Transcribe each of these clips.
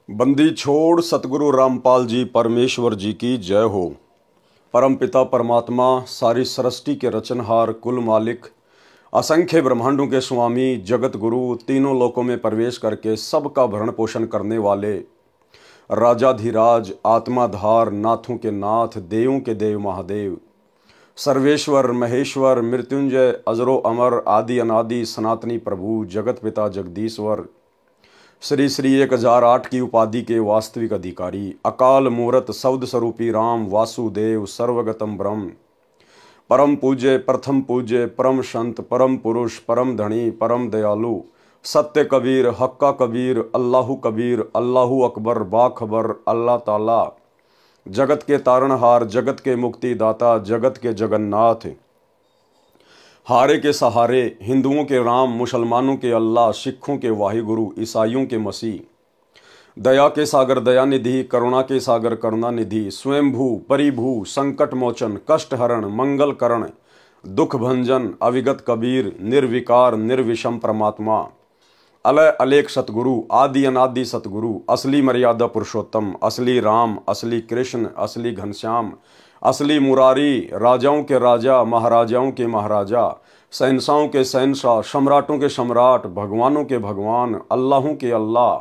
बंदी छोड़ सतगुरु रामपाल जी परमेश्वर जी की जय हो। परम पिता परमात्मा सारी सृष्टि के रचनहार कुल मालिक असंख्य ब्रह्मांडों के स्वामी जगत गुरु तीनों लोकों में प्रवेश करके सबका भरण पोषण करने वाले राजाधिराज आत्माधार नाथों के नाथ देवों के देव महादेव सर्वेश्वर महेश्वर मृत्युंजय अजरो अमर आदि अनादि सनातनी प्रभु जगत पिता जगदीश्वर श्री श्री 1008 की उपाधि के वास्तविक अधिकारी अकाल मूर्त शब्द स्वरूपी राम वासुदेव सर्वगतम ब्रह्म परम पूज्य प्रथम पूज्य परम संत परम पुरुष परम धनी परम दयालु सत्य कबीर हक्का कबीर अल्लाहु कबीर अल्लाहु अकबर बाखबर अल्लाह ताला जगत के तारणहार जगत के मुक्तिदाता जगत के जगन्नाथ हारे के सहारे हिंदुओं के राम मुसलमानों के अल्लाह सिखों के वाहिगुरु ईसाइयों के मसीह दया के सागर दयानिधि करुणा के सागर करुणानिधि स्वयंभू परिभू संकट मोचन कष्ट हरण मंगल करण दुख भंजन अविगत कबीर निर्विकार निर्विषम परमात्मा अलय अलेख सतगुरु आदि अनादि सतगुरु असली मर्यादा पुरुषोत्तम असली राम असली कृष्ण असली घनश्याम असली मुरारी राजाओं के राजा महाराजाओं के महाराजा शहंशाहों के शहंशाह सम्राटों के सम्राट भगवानों के भगवान अल्लाहों के अल्लाह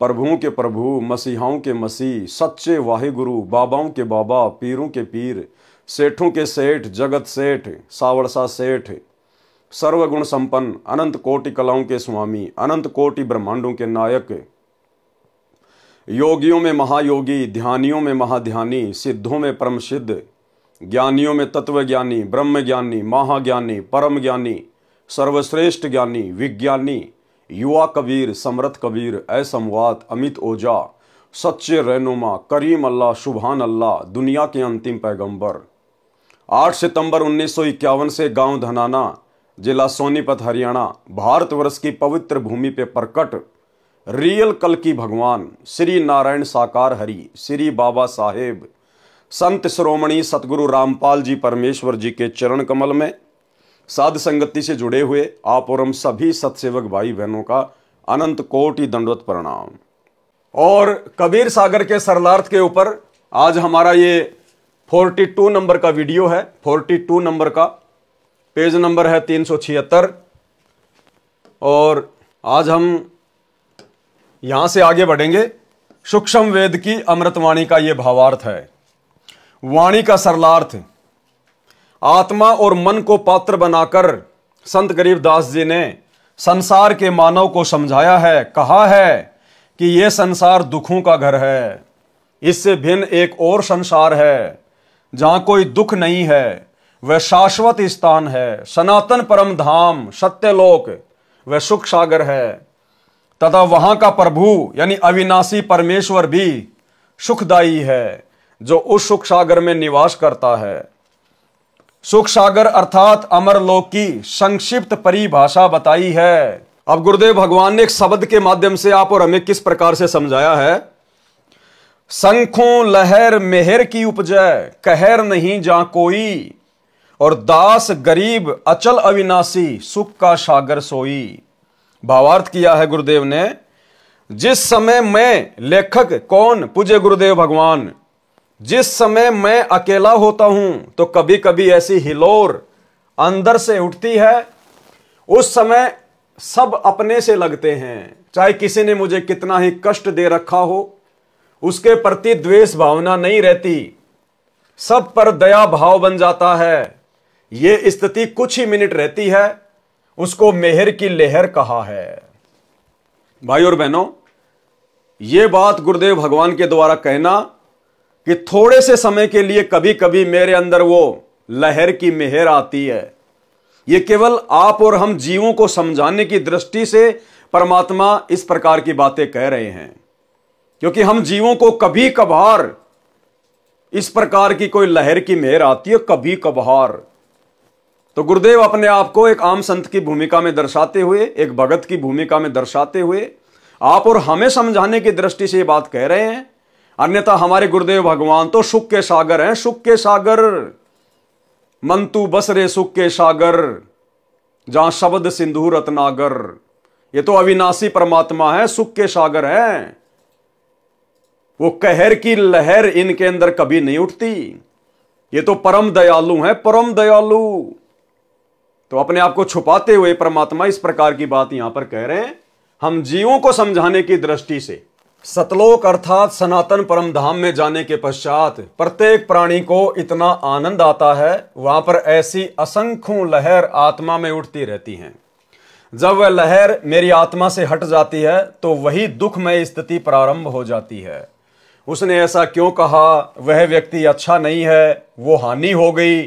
प्रभुओं के प्रभु मसीहाओं के मसीह सच्चे वाहिगुरु बाबाओं के बाबा पीरों के पीर सेठों के सेठ जगत सेठ सावरसा सेठ सर्वगुण संपन्न अनंत कोटि कलाओं के स्वामी अनंत कोटि ब्रह्मांडों के नायक योगियों में महायोगी ध्यानियों में महाध्यानी सिद्धों में परम सिद्ध ज्ञानियों में तत्वज्ञानी ब्रह्म ज्ञानी महाज्ञानी परम ज्ञानी सर्वश्रेष्ठ ज्ञानी विज्ञानी युवा कबीर समरथ कबीर असमवात अमित ओजा सच्चे रहनुमा करीम अल्लाह सुभान अल्लाह दुनिया के अंतिम पैगंबर 8 सितंबर 1951 से गांव धनाना जिला सोनीपत हरियाणा भारतवर्ष की पवित्र भूमि पे प्रकट रियल कल की भगवान श्री नारायण साकार हरि श्री बाबा साहेब संत श्रोमणी सतगुरु रामपाल जी परमेश्वर जी के चरण कमल में साध संगति से जुड़े हुए आप और हम सभी सतसेवक भाई बहनों का अनंत कोटि दंडवत प्रणाम। और कबीर सागर के सरलार्थ के ऊपर आज हमारा ये 42 नंबर का वीडियो है। 42 नंबर का पेज नंबर है 376 और आज हम यहां से आगे बढ़ेंगे। सूक्ष्म वेद की अमृतवाणी का यह भावार्थ है। वाणी का सरलार्थ आत्मा और मन को पात्र बनाकर संत गरीबदास जी ने संसार के मानव को समझाया है। कहा है कि यह संसार दुखों का घर है, इससे भिन्न एक और संसार है जहां कोई दुख नहीं है, वह शाश्वत स्थान है, सनातन परम धाम सत्यलोक वह सुख सागर है तथा वहां का प्रभु यानी अविनाशी परमेश्वर भी सुखदायी है जो उस सुख सागर में निवास करता है। सुख सागर अर्थात अमरलोक की संक्षिप्त परिभाषा बताई है। अब गुरुदेव भगवान ने एक शब्द के माध्यम से आप और हमें किस प्रकार से समझाया है। शंखों लहर मेहर की उपजय कहर नहीं जा कोई और दास गरीब अचल अविनाशी सुख का सागर सोई। भावार्थ किया है गुरुदेव ने। जिस समय मैं लेखक कौन पूज्य गुरुदेव भगवान जिस समय मैं अकेला होता हूं तो कभी कभी ऐसी हिलोर अंदर से उठती है। उस समय सब अपने से लगते हैं, चाहे किसी ने मुझे कितना ही कष्ट दे रखा हो उसके प्रति द्वेष भावना नहीं रहती, सब पर दया भाव बन जाता है। यह स्थिति कुछ ही मिनट रहती है, उसको मेहर की लहर कहा है। भाई और बहनों, यह बात गुरुदेव भगवान के द्वारा कहना कि थोड़े से समय के लिए कभी कभी मेरे अंदर वो लहर की मेहर आती है, यह केवल आप और हम जीवों को समझाने की दृष्टि से परमात्मा इस प्रकार की बातें कह रहे हैं, क्योंकि हम जीवों को कभी कभार इस प्रकार की कोई लहर की मेहर आती है कभी कभार। तो गुरुदेव अपने आप को एक आम संत की भूमिका में दर्शाते हुए एक भगत की भूमिका में दर्शाते हुए आप और हमें समझाने की दृष्टि से ये बात कह रहे हैं। अन्यथा हमारे गुरुदेव भगवान तो सुख के सागर हैं, सुख के सागर मंतु बसरे सुख के सागर जहां शब्द सिंधु रत्नागर। ये तो अविनाशी परमात्मा है, सुख के सागर हैं। वो कहर की लहर इनके अंदर कभी नहीं उठती। ये तो परम दयालु हैं, परम दयालु। तो अपने आप को छुपाते हुए परमात्मा इस प्रकार की बात यहां पर कह रहे हैं हम जीवों को समझाने की दृष्टि से। सतलोक अर्थात सनातन परम धाम में जाने के पश्चात प्रत्येक प्राणी को इतना आनंद आता है, वहां पर ऐसी असंख्यों लहर आत्मा में उठती रहती हैं। जब वह लहर मेरी आत्मा से हट जाती है तो वही दुखमय स्थिति प्रारंभ हो जाती है। उसने ऐसा क्यों कहा, वह व्यक्ति अच्छा नहीं है, वो हानि हो गई,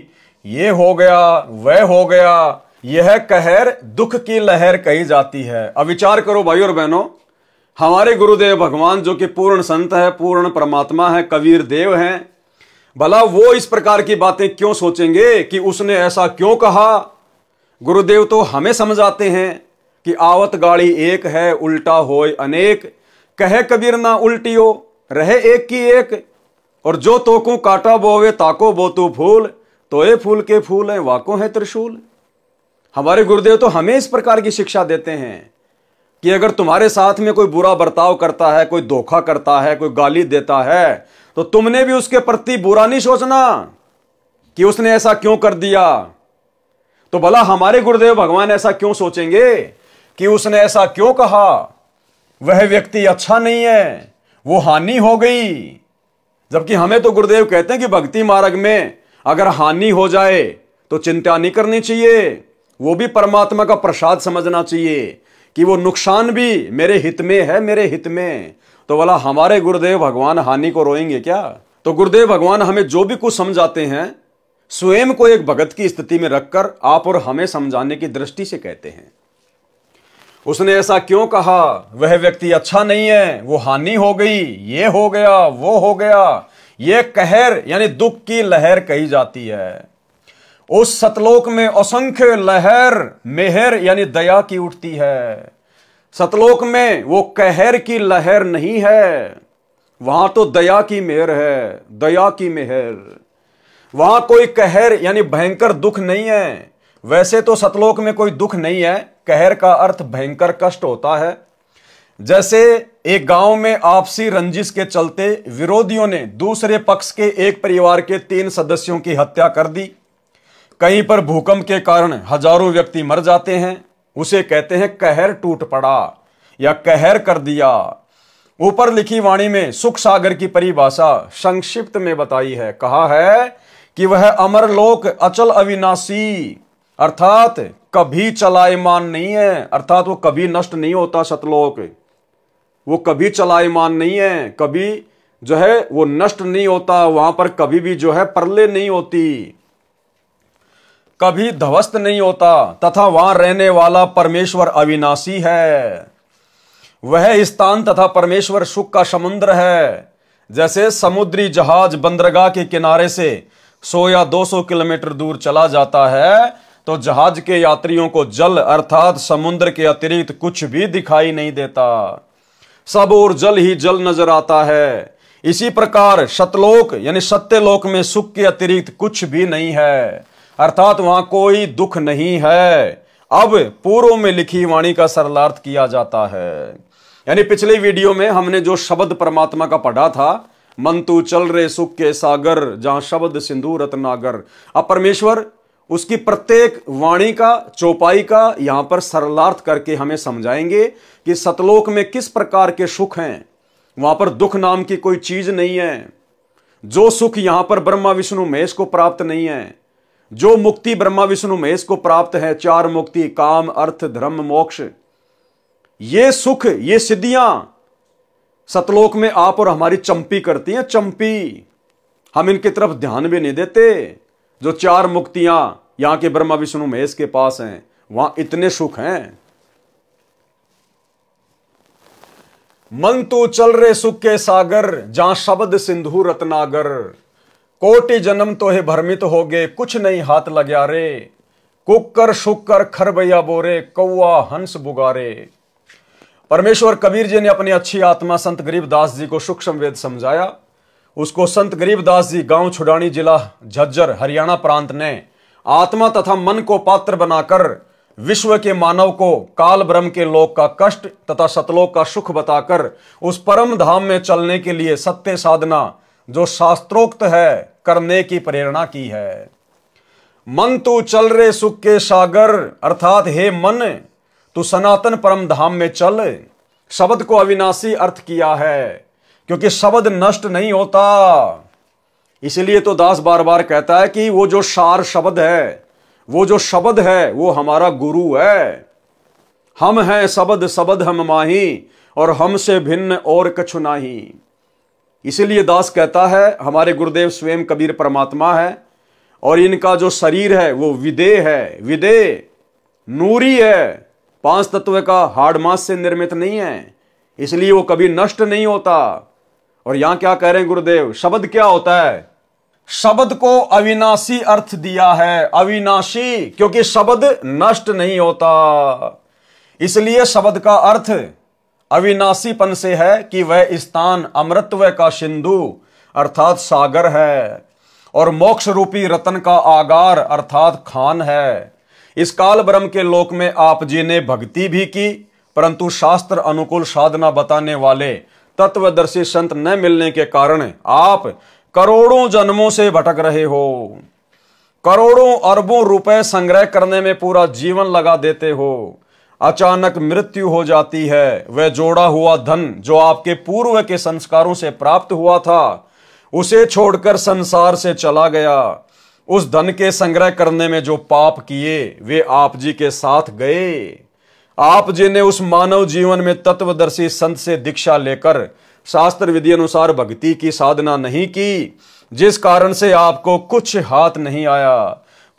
ये हो गया, वह हो गया, यह कहर दुख की लहर कही जाती है। अब विचार करो भाई और बहनों, हमारे गुरुदेव भगवान जो कि पूर्ण संत है, पूर्ण परमात्मा है, कबीर देव हैं, भला वो इस प्रकार की बातें क्यों सोचेंगे कि उसने ऐसा क्यों कहा। गुरुदेव तो हमें समझाते हैं कि आवत गाड़ी एक है, उल्टा होय अनेक, कहे कबीर ना उल्टियो, रहे एक की एक, और जो तोको काटा बोवे ताको बोतु फूल, तो ये फूल के फूल है वाको है त्रिशूल। हमारे गुरुदेव तो हमें इस प्रकार की शिक्षा देते हैं कि अगर तुम्हारे साथ में कोई बुरा बर्ताव करता है, कोई धोखा करता है, कोई गाली देता है, तो तुमने भी उसके प्रति बुरा नहीं सोचना कि उसने ऐसा क्यों कर दिया। तो भला हमारे गुरुदेव भगवान ऐसा क्यों सोचेंगे कि उसने ऐसा क्यों कहा, वह व्यक्ति अच्छा नहीं है, वो हानि हो गई। जबकि हमें तो गुरुदेव कहते हैं कि भक्ति मार्ग में अगर हानि हो जाए तो चिंता नहीं करनी चाहिए, वो भी परमात्मा का प्रसाद समझना चाहिए कि वो नुकसान भी मेरे हित में है, मेरे हित में। तो भला हमारे गुरुदेव भगवान हानि को रोएंगे क्या। तो गुरुदेव भगवान हमें जो भी कुछ समझाते हैं स्वयं को एक भगत की स्थिति में रखकर आप और हमें समझाने की दृष्टि से कहते हैं। उसने ऐसा क्यों कहा, वह व्यक्ति अच्छा नहीं है, वो हानि हो गई, ये हो गया, वो हो गया, ये कहर यानी दुख की लहर कही जाती है। उस सतलोक में असंख्य लहर मेहर यानी दया की उठती है। सतलोक में वो कहर की लहर नहीं है, वहां तो दया की मेहर है, दया की मेहर। वहां कोई कहर यानी भयंकर दुख नहीं है। वैसे तो सतलोक में कोई दुख नहीं है, कहर का अर्थ भयंकर कष्ट होता है। जैसे एक गांव में आपसी रंजिश के चलते विरोधियों ने दूसरे पक्ष के एक परिवार के 3 सदस्यों की हत्या कर दी। कहीं पर भूकंप के कारण हजारों व्यक्ति मर जाते हैं, उसे कहते हैं कहर टूट पड़ा या कहर कर दिया। ऊपर लिखी वाणी में सुख सागर की परिभाषा संक्षिप्त में बताई है, कहा है कि वह अमरलोक अचल अविनाशी, अर्थात कभी चलायमान नहीं है, अर्थात वो कभी नष्ट नहीं होता। सतलोक वो कभी चलायमान नहीं है, कभी जो है वो नष्ट नहीं होता। वहां पर कभी भी जो है प्रलय नहीं होती, कभी ध्वस्त नहीं होता, तथा वहां रहने वाला परमेश्वर अविनाशी है। वह स्थान तथा परमेश्वर सुख का समुद्र है। जैसे समुद्री जहाज बंदरगाह के किनारे से 100 या 200 किलोमीटर दूर चला जाता है तो जहाज के यात्रियों को जल अर्थात समुद्र के अतिरिक्त कुछ भी दिखाई नहीं देता, सब और जल ही जल नजर आता है। इसी प्रकार सतलोक यानी सत्यलोक में सुख के अतिरिक्त कुछ भी नहीं है, अर्थात वहां कोई दुख नहीं है। अब पूर्व में लिखी वाणी का सरलार्थ किया जाता है। यानी पिछले वीडियो में हमने जो शब्द परमात्मा का पढ़ा था, मन तू चल रे सुख के सागर जहां शब्द सिंधु रत्नागर। अब परमेश्वर उसकी प्रत्येक वाणी का चौपाई का यहां पर सरलार्थ करके हमें समझाएंगे कि सतलोक में किस प्रकार के सुख हैं। वहां पर दुख नाम की कोई चीज नहीं है। जो सुख यहां पर ब्रह्मा विष्णु महेश को प्राप्त नहीं है, जो मुक्ति ब्रह्मा विष्णु महेश को प्राप्त है, 4 मुक्ति काम अर्थ धर्म मोक्ष, ये सुख ये सिद्धियां सतलोक में आप और हमारी चंपी करती हैं। चंपी हम इनकी तरफ ध्यान भी नहीं देते। जो 4 मुक्तियां यहां के ब्रह्मा विष्णु महेश के पास हैं, वहां इतने सुख हैं। मन तू चल रे सुख के सागर जहां शब्द सिंधु रत्नागर। कोटि जन्म तो है भ्रमित हो गए कुछ नहीं हाथ लग्या रे। कुकर शुकर खरबैया बोरे कौआ हंस बुगारे। परमेश्वर कबीर जी ने अपनी अच्छी आत्मा संत गरीबदास जी को सूक्ष्म वेद समझाया। उसको संत गरीबदास जी गांव छुड़ानी जिला झज्जर हरियाणा प्रांत ने आत्मा तथा मन को पात्र बनाकर विश्व के मानव को काल ब्रह्म के लोक का कष्ट तथा सतलोक का सुख बताकर उस परम धाम में चलने के लिए सत्य साधना जो शास्त्रोक्त है करने की प्रेरणा की है। मन तू चल रे सुख के सागर, अर्थात हे मन तू सनातन परम धाम में चल। शब्द को अविनाशी अर्थ किया है क्योंकि शब्द नष्ट नहीं होता। इसलिए तो दास बार बार कहता है कि वो जो सार शब्द है, वो जो शब्द है वो हमारा गुरु है। हम हैं शब्द शब्द हम माही, और हमसे भिन्न और कछु नाही। इसीलिए दास कहता है हमारे गुरुदेव स्वयं कबीर परमात्मा है, और इनका जो शरीर है वो विदेह है। विदेह नूरी है, 5 तत्व का हाड़ मांस से निर्मित नहीं है, इसलिए वो कभी नष्ट नहीं होता। और यहां क्या कह रहे हैं गुरुदेव, शब्द क्या होता है? शब्द को अविनाशी अर्थ दिया है। अविनाशी क्योंकि शब्द नष्ट नहीं होता, इसलिए शब्द का अर्थ अविनाशीपन से है कि वह स्थान अमृतत्व का सिंधु अर्थात सागर है, और मोक्ष रूपी रतन का आगार अर्थात खान है। इस काल ब्रह्म के लोक में आप जी ने भक्ति भी की, परंतु शास्त्र अनुकूल साधना बताने वाले तत्वदर्शी संत न मिलने के कारण आप करोड़ों जन्मों से भटक रहे हो। करोड़ों अरबों रुपए संग्रह करने में पूरा जीवन लगा देते हो। अचानक मृत्यु हो जाती है, वह जोड़ा हुआ धन जो आपके पूर्व के संस्कारों से प्राप्त हुआ था, उसे छोड़कर संसार से चला गया। उस धन के संग्रह करने में जो पाप किए वे आप जी के साथ गए। आप जी ने उस मानव जीवन में तत्वदर्शी संत से दीक्षा लेकर शास्त्र विधि अनुसार भक्ति की साधना नहीं की, जिस कारण से आपको कुछ हाथ नहीं आया।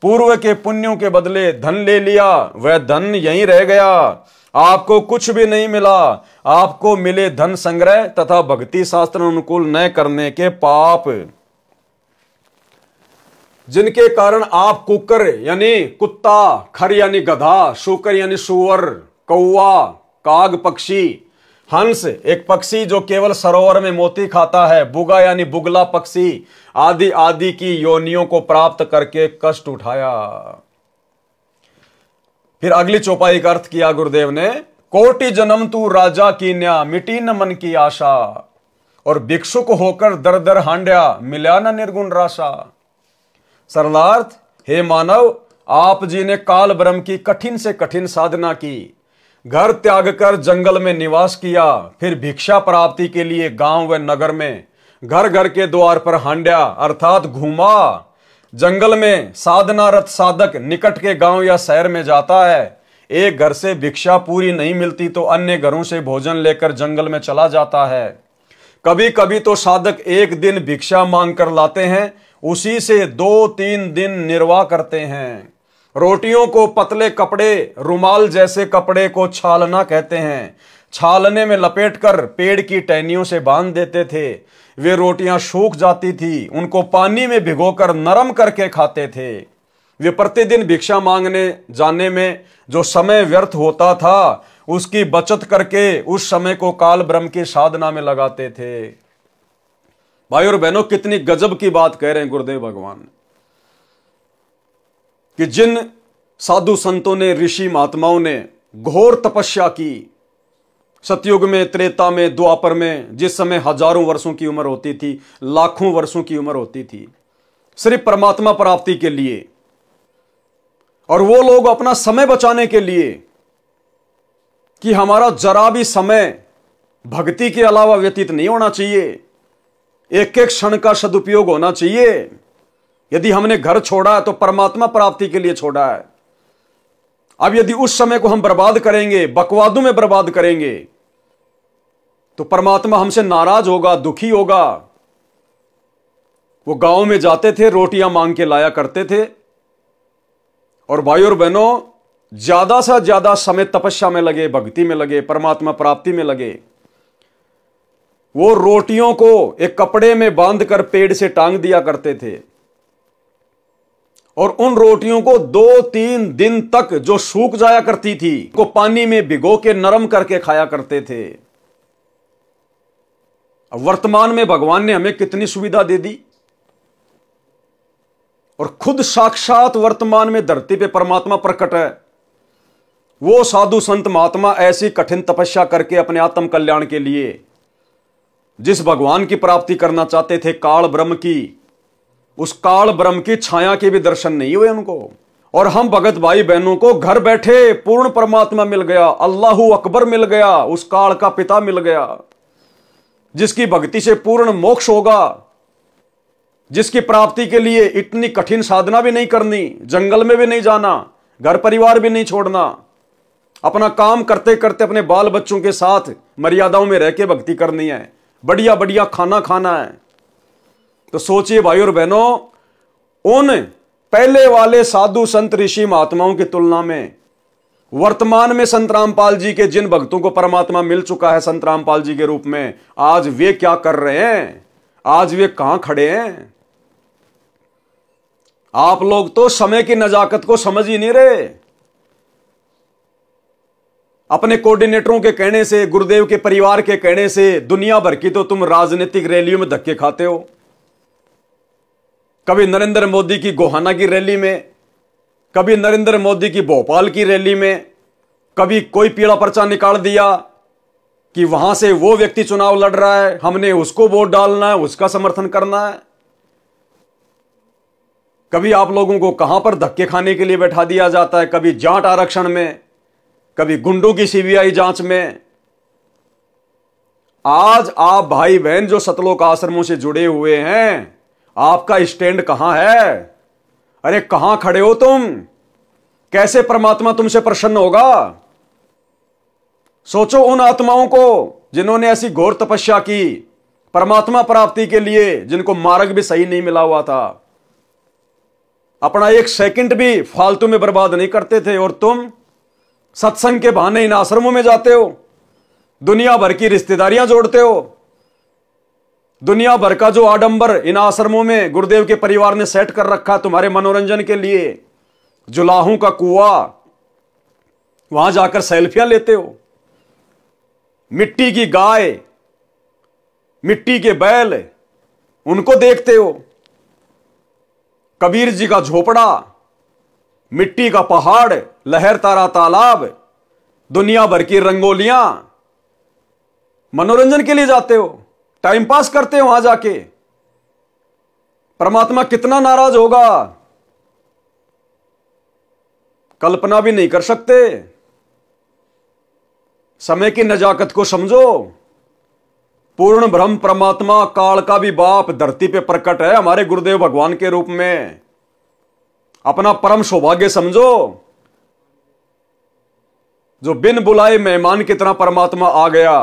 पूर्व के पुण्यों के बदले धन ले लिया, वह धन यहीं रह गया, आपको कुछ भी नहीं मिला। आपको मिले धन संग्रह तथा भक्ति शास्त्र अनुकूल न करने के पाप, जिनके कारण आप कुकर यानी कुत्ता, खर यानी गधा, शुकर यानी सुअर, कौवा, काग पक्षी, हंस एक पक्षी जो केवल सरोवर में मोती खाता है, बुगा यानी बुगला पक्षी आदि आदि की योनियों को प्राप्त करके कष्ट उठाया। फिर अगली चौपाई का अर्थ किया गुरुदेव ने, कोटि जन्म तू राजा कीन्या, मिटी न मन की आशा, और भिक्षुक होकर दर दर हांड्या, मिला न निर्गुण राशा। सरलार्थ, हे मानव, आप जी ने काल ब्रह्म की कठिन से कठिन साधना की, घर त्याग कर जंगल में निवास किया, फिर भिक्षा प्राप्ति के लिए गांव व नगर में घर घर के द्वार पर हांड्या अर्थात घूमा। जंगल में साधनारत साधक निकट के गांव या शहर में जाता है, एक घर से भिक्षा पूरी नहीं मिलती तो अन्य घरों से भोजन लेकर जंगल में चला जाता है। कभी कभी तो साधक एक दिन भिक्षा मांग कर लाते हैं, उसी से 2-3 दिन निर्वाह करते हैं। रोटियों को पतले कपड़े, रुमाल जैसे कपड़े को छालना कहते हैं, छालने में लपेटकर पेड़ की टहनियों से बांध देते थे। वे रोटियां सूख जाती थी, उनको पानी में भिगोकर नरम करके खाते थे। वे प्रतिदिन भिक्षा मांगने जाने में जो समय व्यर्थ होता था, उसकी बचत करके उस समय को काल ब्रह्म की साधना में लगाते थे। भाई और बहनों, कितनी गजब की बात कह रहे हैं गुरुदेव भगवान कि जिन साधु संतों ने, ऋषि महात्माओं ने घोर तपस्या की, सतयुग में, त्रेता में, द्वापर में, जिस समय हजारों वर्षों की उम्र होती थी, लाखों वर्षों की उम्र होती थी, सिर्फ परमात्मा प्राप्ति के लिए, और वो लोग अपना समय बचाने के लिए कि हमारा जरा भी समय भक्ति के अलावा व्यतीत नहीं होना चाहिए, एक एक क्षण का सदुपयोग होना चाहिए। यदि हमने घर छोड़ा है तो परमात्मा प्राप्ति के लिए छोड़ा है। अब यदि उस समय को हम बर्बाद करेंगे, बकवादों में बर्बाद करेंगे, तो परमात्मा हमसे नाराज होगा, दुखी होगा। वो गांव में जाते थे, रोटियां मांग के लाया करते थे, और भाई और बहनों, ज्यादा से ज्यादा समय तपस्या में लगे, भक्ति में लगे, परमात्मा प्राप्ति में लगे। वो रोटियों को एक कपड़े में बांधकर पेड़ से टांग दिया करते थे, और उन रोटियों को 2-3 दिन तक जो सूख जाया करती थी को पानी में भिगो के नरम करके खाया करते थे। अब वर्तमान में भगवान ने हमें कितनी सुविधा दे दी, और खुद साक्षात वर्तमान में धरती पे परमात्मा प्रकट है। वो साधु संत महात्मा ऐसी कठिन तपस्या करके अपने आत्म कल्याण के लिए जिस भगवान की प्राप्ति करना चाहते थे, काल ब्रह्म की, उस काल ब्रह्म की छाया के भी दर्शन नहीं हुए उनको। और हम भगत भाई बहनों को घर बैठे पूर्ण परमात्मा मिल गया, अल्लाहू अकबर मिल गया, उस काल का पिता मिल गया, जिसकी भक्ति से पूर्ण मोक्ष होगा, जिसकी प्राप्ति के लिए इतनी कठिन साधना भी नहीं करनी, जंगल में भी नहीं जाना, घर परिवार भी नहीं छोड़ना, अपना काम करते करते अपने बाल बच्चों के साथ मर्यादाओं में रह के भक्ति करनी है, बढ़िया बढ़िया खाना खाना है। तो सोचिए भाई और बहनों, उन पहले वाले साधु संत ऋषि महात्माओं की तुलना में वर्तमान में संत रामपाल जी के जिन भक्तों को परमात्मा मिल चुका है संत रामपाल जी के रूप में, आज वे क्या कर रहे हैं, आज वे कहां खड़े हैं। आप लोग तो समय की नजाकत को समझ ही नहीं रहे। अपने कोऑर्डिनेटरों के कहने से, गुरुदेव के परिवार के कहने से दुनिया भर की तो तुम राजनीतिक रैलियों में धक्के खाते हो। कभी नरेंद्र मोदी की गोहाना की रैली में, कभी नरेंद्र मोदी की भोपाल की रैली में, कभी कोई पीला पर्चा निकाल दिया कि वहां से वो व्यक्ति चुनाव लड़ रहा है, हमने उसको वोट डालना है, उसका समर्थन करना है। कभी आप लोगों को कहां पर धक्के खाने के लिए बैठा दिया जाता है, कभी जाट आरक्षण में, कभी गुंडों की सीबीआई जांच में। आज आप भाई बहन जो सतलोक आश्रमों से जुड़े हुए हैं, आपका स्टैंड कहां है? अरे कहां खड़े हो तुम? कैसे परमात्मा तुमसे प्रसन्न होगा? सोचो उन आत्माओं को जिन्होंने ऐसी घोर तपस्या की परमात्मा प्राप्ति के लिए, जिनको मार्ग भी सही नहीं मिला हुआ था, अपना एक सेकंड भी फालतू में बर्बाद नहीं करते थे। और तुम सत्संग के बहाने इन आश्रमों में जाते हो, दुनिया भर की रिश्तेदारियां जोड़ते हो, दुनिया भर का जो आडंबर इन आश्रमों में गुरुदेव के परिवार ने सेट कर रखा तुम्हारे मनोरंजन के लिए, जुलाहों का कुआं, वहां जाकर सेल्फियां लेते हो, मिट्टी की गाय, मिट्टी के बैल, उनको देखते हो, कबीर जी का झोपड़ा, मिट्टी का पहाड़, लहर तारा तालाब, दुनिया भर की रंगोलियां, मनोरंजन के लिए जाते हो, टाइम पास करते हो वहां जाके। परमात्मा कितना नाराज होगा, कल्पना भी नहीं कर सकते। समय की नजाकत को समझो। पूर्ण ब्रह्म परमात्मा काल का भी बाप धरती पे प्रकट है हमारे गुरुदेव भगवान के रूप में। अपना परम सौभाग्य समझो, जो बिन बुलाए मेहमान की तरह परमात्मा आ गया।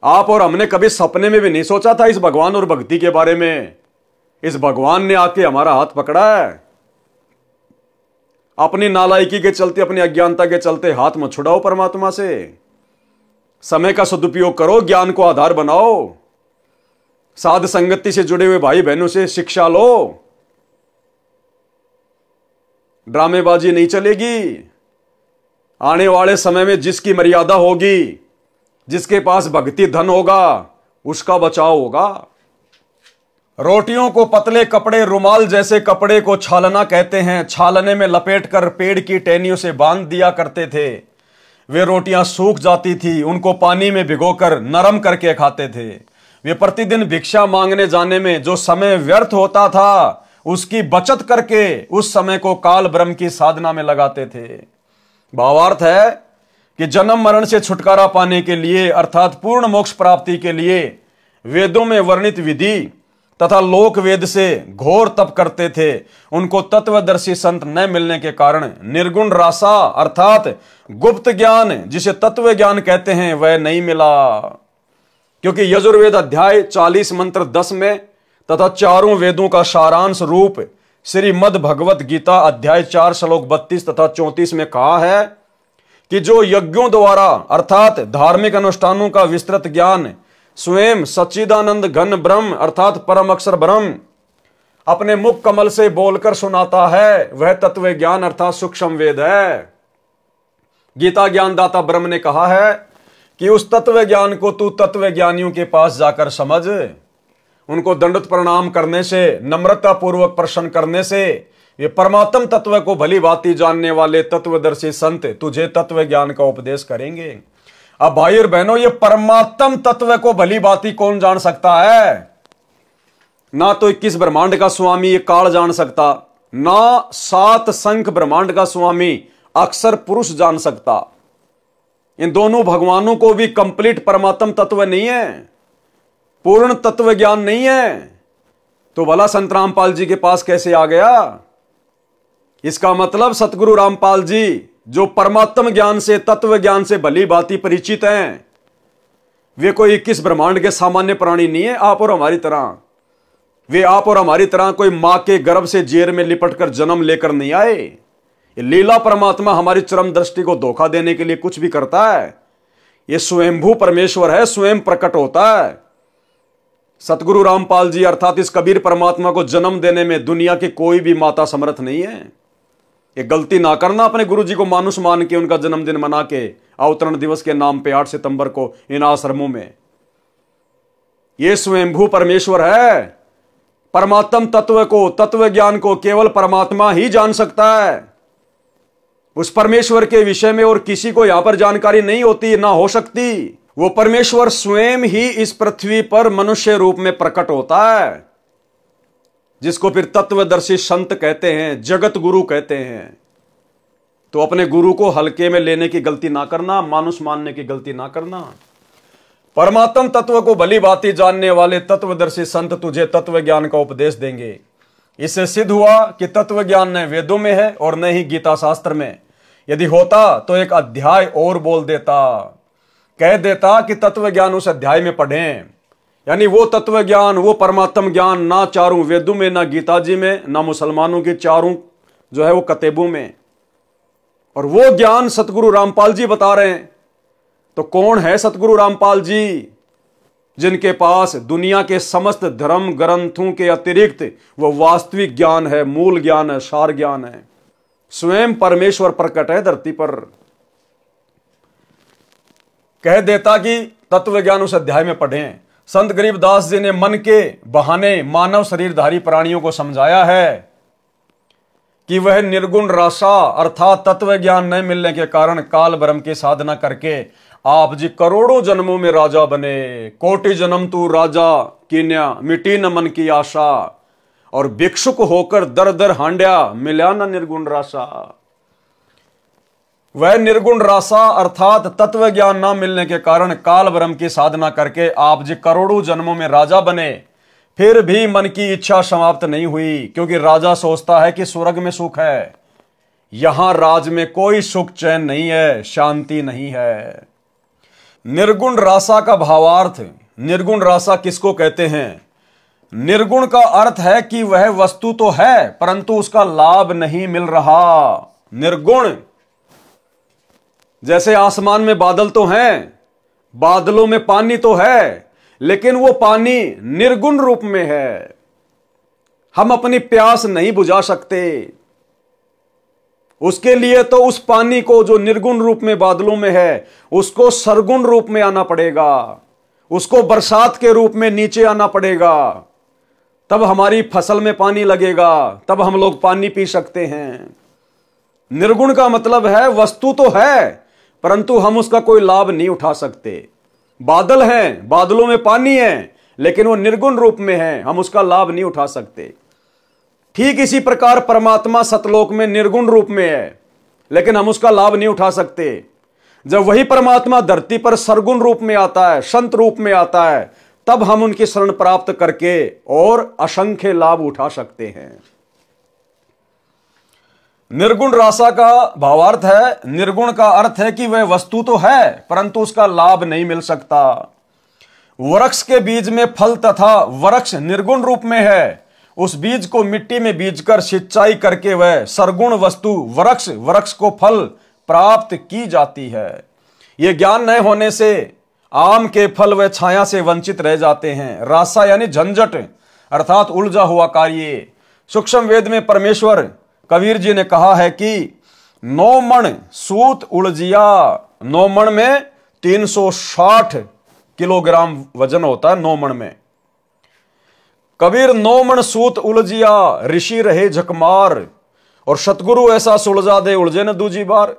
आप और हमने कभी सपने में भी नहीं सोचा था इस भगवान और भक्ति के बारे में। इस भगवान ने आके हमारा हाथ पकड़ा है। अपनी नालायकी के चलते, अपनी अज्ञानता के चलते हाथ मत छुड़ाओ परमात्मा से। समय का सदुपयोग करो, ज्ञान को आधार बनाओ, साध संगति से जुड़े हुए भाई बहनों से शिक्षा लो। ड्रामेबाजी नहीं चलेगी। आने वाले समय में जिसकी मर्यादा होगी, जिसके पास भक्ति धन होगा, उसका बचाव होगा। रोटियों को पतले कपड़े, रुमाल जैसे कपड़े को छालना कहते हैं। छालने में लपेटकर पेड़ की टहनियों से बांध दिया करते थे। वे रोटियां सूख जाती थी, उनको पानी में भिगोकर नरम करके खाते थे। वे प्रतिदिन भिक्षा मांगने जाने में जो समय व्यर्थ होता था, उसकी बचत करके उस समय को काल ब्रह्म की साधना में लगाते थे। भावार्थ है कि जन्म मरण से छुटकारा पाने के लिए, अर्थात पूर्ण मोक्ष प्राप्ति के लिए वेदों में वर्णित विधि तथा लोक वेद से घोर तप करते थे। उनको तत्वदर्शी संत न मिलने के कारण निर्गुण रासा अर्थात गुप्त ज्ञान, जिसे तत्व ज्ञान कहते हैं, वह नहीं मिला। क्योंकि यजुर्वेद अध्याय 40 मंत्र 10 में तथा चारों वेदों का सारांश रूप श्रीमद् भगवत गीता अध्याय 4 श्लोक 32 तथा 34 में कहा है कि जो यज्ञों द्वारा अर्थात धार्मिक अनुष्ठानों का विस्तृत ज्ञान स्वयं सच्चिदानंद घन ब्रह्म अर्थात परम अक्षर ब्रह्म अपने मुख कमल से बोलकर सुनाता है, वह तत्व ज्ञान अर्थात सूक्ष्म वेद है। गीता ज्ञानदाता ब्रह्म ने कहा है कि उस तत्व ज्ञान को तू तत्व ज्ञानियों के पास जाकर समझ। उनको दंडवत प्रणाम करने से, नम्रता पूर्वक प्रश्न करने से ये परमात्म तत्व को भली भांति जानने वाले तत्वदर्शी संत तुझे तत्व ज्ञान का उपदेश करेंगे। अब भाई और बहनों, ये परमात्म तत्व को भली भांति कौन जान सकता है? ना तो 21 ब्रह्मांड का स्वामी ये काल जान सकता, ना 7 संख ब्रह्मांड का स्वामी अक्षर पुरुष जान सकता। इन दोनों भगवानों को भी कंप्लीट परमात्म तत्व नहीं है, पूर्ण तत्व ज्ञान नहीं है, तो भला संत रामपाल जी के पास कैसे आ गया? इसका मतलब सतगुरु रामपाल जी जो परमात्म ज्ञान से, तत्व ज्ञान से भली भांति परिचित हैं, वे कोई 21 ब्रह्मांड के सामान्य प्राणी नहीं है आप और हमारी तरह। वे आप और हमारी तरह कोई मां के गर्भ से जेर में लिपटकर जन्म लेकर नहीं आए। ये लीला परमात्मा हमारी चरम दृष्टि को धोखा देने के लिए कुछ भी करता है। ये स्वयंभू परमेश्वर है, स्वयं प्रकट होता है। सतगुरु रामपाल जी अर्थात इस कबीर परमात्मा को जन्म देने में दुनिया की कोई भी माता समर्थ नहीं है। ये गलती ना करना अपने गुरु जी को मानुष मान के उनका जन्मदिन मना के अवतरण दिवस के नाम पे 8 सितंबर को इन आश्रमों में। ये स्वयंभू परमेश्वर है। परमात्म तत्व को, तत्व ज्ञान को केवल परमात्मा ही जान सकता है। उस परमेश्वर के विषय में और किसी को यहां पर जानकारी नहीं होती, ना हो सकती। वो परमेश्वर स्वयं ही इस पृथ्वी पर मनुष्य रूप में प्रकट होता है, जिसको फिर तत्वदर्शी संत कहते हैं, जगत गुरु कहते हैं। तो अपने गुरु को हल्के में लेने की गलती ना करना, मानुष मानने की गलती ना करना। परमात्म तत्व को भली भांति जानने वाले तत्वदर्शी संत तुझे तत्व ज्ञान का उपदेश देंगे। इससे सिद्ध हुआ कि तत्व ज्ञान न वेदों में है और न ही गीता शास्त्र में। यदि होता तो एक अध्याय और बोल देता, कह देता कि तत्व ज्ञान उस अध्याय में पढ़ें। यानी वो तत्व ज्ञान, वो परमात्म ज्ञान ना चारों वेदों में, ना गीता जी में, ना मुसलमानों की चारों जो है वो कतेबों में। और वो ज्ञान सतगुरु रामपाल जी बता रहे हैं। तो कौन है सतगुरु रामपाल जी, जिनके पास दुनिया के समस्त धर्म ग्रंथों के अतिरिक्त वो वास्तविक ज्ञान है, मूल ज्ञान है, सार ज्ञान है। स्वयं परमेश्वर प्रकट है धरती पर। कह देता कि तत्व ज्ञान उस अध्याय में पढ़ें। संत गरीबदास जी ने मन के बहाने मानव शरीरधारी प्राणियों को समझाया है कि वह निर्गुण रासा अर्थात तत्व ज्ञान न मिलने के कारण काल ब्रह्म की साधना करके आप जी करोड़ों जन्मों में राजा बने। कोटि जन्म तू राजा कीन्या, मिटी न मन की आशा, और भिक्षुक होकर दर दर हांड्या, मिला न निर्गुण रासा। वह निर्गुण रासा अर्थात तत्व ज्ञान न मिलने के कारण काल ब्रह्म की साधना करके आप जी करोड़ों जन्मों में राजा बने, फिर भी मन की इच्छा समाप्त नहीं हुई। क्योंकि राजा सोचता है कि स्वर्ग में सुख है, यहां राज में कोई सुख चैन नहीं है, शांति नहीं है। निर्गुण रासा का भावार्थ, निर्गुण रासा किसको कहते हैं? निर्गुण का अर्थ है कि वह वस्तु तो है परंतु उसका लाभ नहीं मिल रहा। निर्गुण, जैसे आसमान में बादल तो हैं, बादलों में पानी तो है, लेकिन वो पानी निर्गुण रूप में है। हम अपनी प्यास नहीं बुझा सकते। उसके लिए तो उस पानी को जो निर्गुण रूप में बादलों में है, उसको सरगुण रूप में आना पड़ेगा, उसको बरसात के रूप में नीचे आना पड़ेगा, तब हमारी फसल में पानी लगेगा, तब हम लोग पानी पी सकते हैं। निर्गुण का मतलब है वस्तु तो है परंतु हम उसका कोई लाभ नहीं उठा सकते। बादल हैं, बादलों में पानी है, लेकिन वो निर्गुण रूप में है, हम उसका लाभ नहीं उठा सकते। ठीक इसी प्रकार परमात्मा सतलोक में निर्गुण रूप में है, लेकिन हम उसका लाभ नहीं उठा सकते। जब वही परमात्मा धरती पर सरगुण रूप में आता है, संत रूप में आता है, तब हम उनकी शरण प्राप्त करके और असंख्य लाभ उठा सकते हैं। निर्गुण रासा का भावार्थ है, निर्गुण का अर्थ है कि वह वस्तु तो है परंतु उसका लाभ नहीं मिल सकता। वृक्ष के बीज में फल तथा वृक्ष निर्गुण रूप में है, उस बीज को मिट्टी में बीजकर सिंचाई करके वह सरगुण वस्तु वृक्ष को फल प्राप्त की जाती है। यह ज्ञान न होने से आम के फल व छाया से वंचित रह जाते हैं। रासा यानी झंझट अर्थात उलझा हुआ कार्य। सूक्ष्म वेद में परमेश्वर कबीर जी ने कहा है कि 9 मण सूत उलझिया। 9 मण में 360 किलोग्राम वजन होता है 9 मण में। कबीर 9 मण सूत उलझिया, ऋषि रहे झकमार। और सतगुरु ऐसा सुलझा दे उलझे न दूजी बार।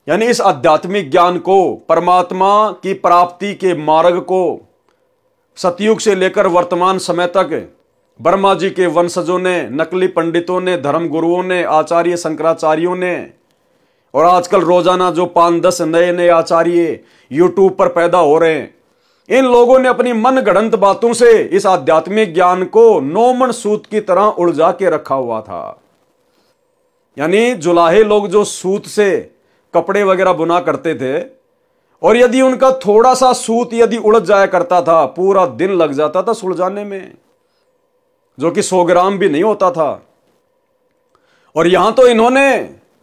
यानी इस आध्यात्मिक ज्ञान को, परमात्मा की प्राप्ति के मार्ग को सतयुग से लेकर वर्तमान समय तक ब्रह्मा जी के वंशजों ने, नकली पंडितों ने, धर्म गुरुओं ने, आचार्य शंकराचार्यों ने, और आजकल रोजाना जो 5-10 नए नए आचार्य यूट्यूब पर पैदा हो रहे हैं, इन लोगों ने अपनी मन गढ़ंत बातों से इस आध्यात्मिक ज्ञान को नौमन सूत की तरह उलझा के रखा हुआ था। यानी जुलाहे लोग जो सूत से कपड़े वगैरह बुना करते थे, और यदि उनका थोड़ा सा सूत यदि उलझ जाया करता था, पूरा दिन लग जाता था सुलझाने में, जो कि 100 ग्राम भी नहीं होता था। और यहां तो इन्होंने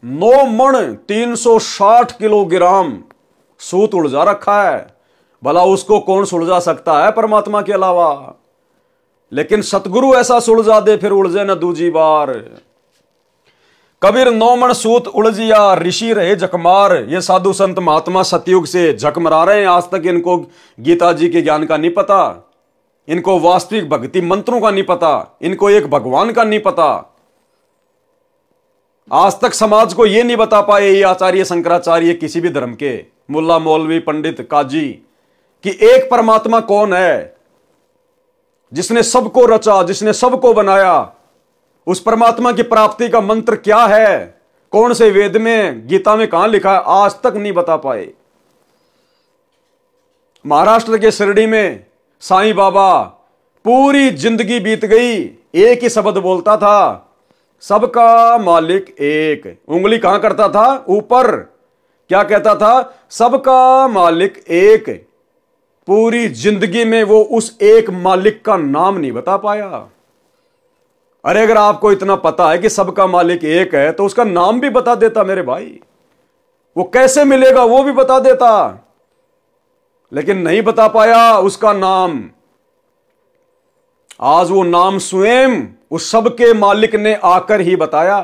9 मण 360 किलोग्राम सूत उलझा रखा है। भला उसको कौन सुलझा सकता है परमात्मा के अलावा। लेकिन सतगुरु ऐसा सुलझा दे फिर उलझे न दूजी बार। कबीर 9 मण सूत उलझिया ऋषि रहे झकमार। ये साधु संत महात्मा सतयुग से झकमरा रहे हैं। आज तक इनको गीता जी के ज्ञान का नहीं पता, इनको वास्तविक भक्ति मंत्रों का नहीं पता, इनको एक भगवान का नहीं पता। आज तक समाज को यह नहीं बता पाए ये आचार्य शंकराचार्य, किसी भी धर्म के मुल्ला मौलवी पंडित काजी, कि एक परमात्मा कौन है जिसने सबको रचा, जिसने सबको बनाया। उस परमात्मा की प्राप्ति का मंत्र क्या है, कौन से वेद में, गीता में कहां लिखा है, आज तक नहीं बता पाए। महाराष्ट्र के शिरडी में साईं बाबा पूरी जिंदगी बीत गई, एक ही शब्द बोलता था, सबका मालिक एक। उंगली कहां करता था, ऊपर। क्या कहता था, सबका मालिक एक। पूरी जिंदगी में वो उस एक मालिक का नाम नहीं बता पाया। अरे अगर आपको इतना पता है कि सबका मालिक एक है, तो उसका नाम भी बता देता मेरे भाई। वो कैसे मिलेगा वो भी बता देता, लेकिन नहीं बता पाया उसका नाम। आज वो नाम स्वयं उस सबके मालिक ने आकर ही बताया।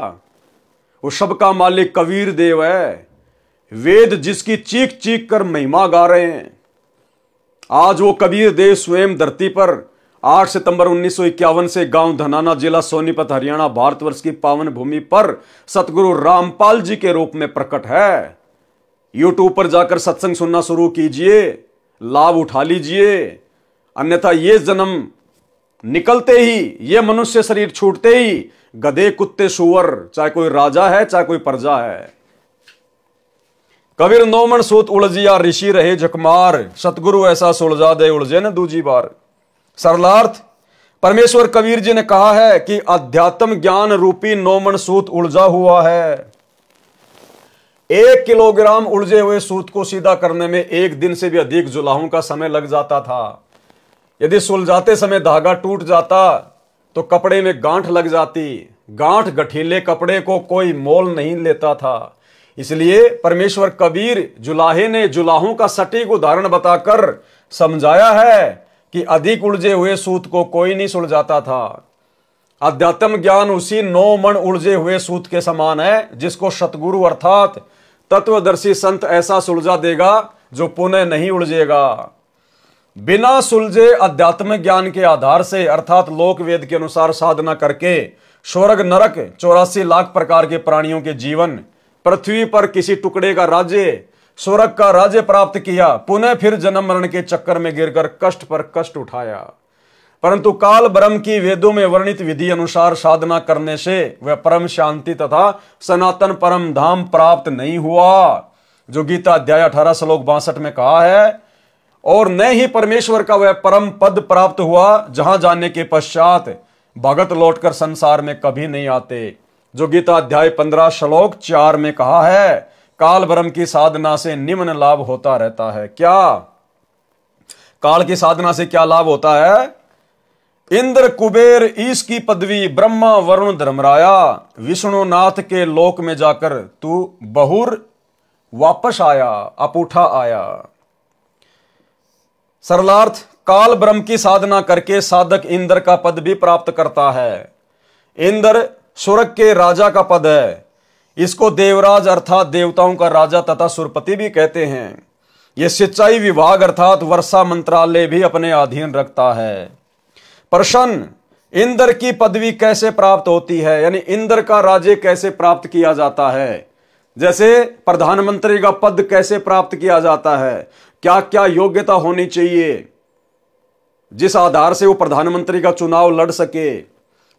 वो सबका मालिक कबीर देव है, वेद जिसकी चीख चीख कर महिमा गा रहे हैं। आज वो कबीर देव स्वयं धरती पर 8 सितंबर 1951 से गांव धनाना, जिला सोनीपत, हरियाणा, भारतवर्ष की पावन भूमि पर सतगुरु रामपाल जी के रूप में प्रकट है। यूट्यूब पर जाकर सत्संग सुनना शुरू कीजिए, लाभ उठा लीजिए। अन्यथा ये जन्म निकलते ही, ये मनुष्य शरीर छूटते ही गधे, कुत्ते, सुअर, चाहे कोई राजा है चाहे कोई प्रजा है। कबीर 9 मण सूत उलझिया ऋषि रहे झकमार। सतगुरु ऐसा सुलझा दे उलझे न दूजी बार। सरलार्थ, परमेश्वर कबीर जी ने कहा है कि अध्यात्म ज्ञान रूपी 9 मण सूत उलझा हुआ है। 1 किलोग्राम उलझे हुए सूत को सीधा करने में 1 दिन से भी अधिक जुलाहों का समय लग जाता था। यदि सुलझाते समय धागा टूट जाता तो कपड़े में गांठ लग जाती। गांठ गठीले कपड़े को कोई मोल नहीं लेता था। इसलिए परमेश्वर कबीर जुलाहे ने जुलाहों का सटीक उदाहरण बताकर समझाया है कि अधिक उलझे हुए सूत को कोई नहीं सुलझाता था। अध्यात्म ज्ञान उसी 9 मण उलझे हुए सूत के समान है, जिसको सतगुरु अर्थात तत्वदर्शी संत ऐसा सुलझा देगा जो पुनः नहीं उलझेगा। बिना सुलझे अध्यात्म ज्ञान के आधार से, अर्थात लोक वेद के अनुसार साधना करके स्वर्ग नरक 84 लाख प्रकार के प्राणियों के जीवन, पृथ्वी पर किसी टुकड़े का राज्य, स्वर्ग का राज्य प्राप्त किया, पुनः फिर जन्म मरण के चक्कर में गिरकर कष्ट पर कष्ट उठाया। परंतु काल ब्रह्म की वेदों में वर्णित विधि अनुसार साधना करने से वह परम शांति तथा सनातन परम धाम प्राप्त नहीं हुआ, जो गीता अध्याय 18 श्लोक 62 में कहा है। और न ही परमेश्वर का वह परम पद प्राप्त हुआ, जहां जाने के पश्चात भगत लौटकर संसार में कभी नहीं आते, जो गीता अध्याय 15 श्लोक 4 में कहा है। काल ब्रह्म की साधना से निम्न लाभ होता रहता है। क्या काल की साधना से क्या लाभ होता है? इंद्र कुबेर ईश की पदवी, ब्रह्मा वरुण धर्मराया, विष्णुनाथ के लोक में जाकर तू बहुर वापस आया, अपूठा आया। सरलार्थ, काल ब्रह्म की साधना करके साधक इंद्र का पद भी प्राप्त करता है। इंद्र स्वर्ग के राजा का पद है। इसको देवराज अर्थात देवताओं का राजा तथा सुरपति भी कहते हैं। यह सिंचाई विभाग अर्थात वर्षा मंत्रालय भी अपने अधीन रखता है। प्रश्न, इंद्र की पदवी कैसे प्राप्त होती है, यानी इंद्र का राज्य कैसे प्राप्त किया जाता है, जैसे प्रधानमंत्री का पद कैसे प्राप्त किया जाता है, क्या क्या योग्यता होनी चाहिए जिस आधार से वो प्रधानमंत्री का चुनाव लड़ सके।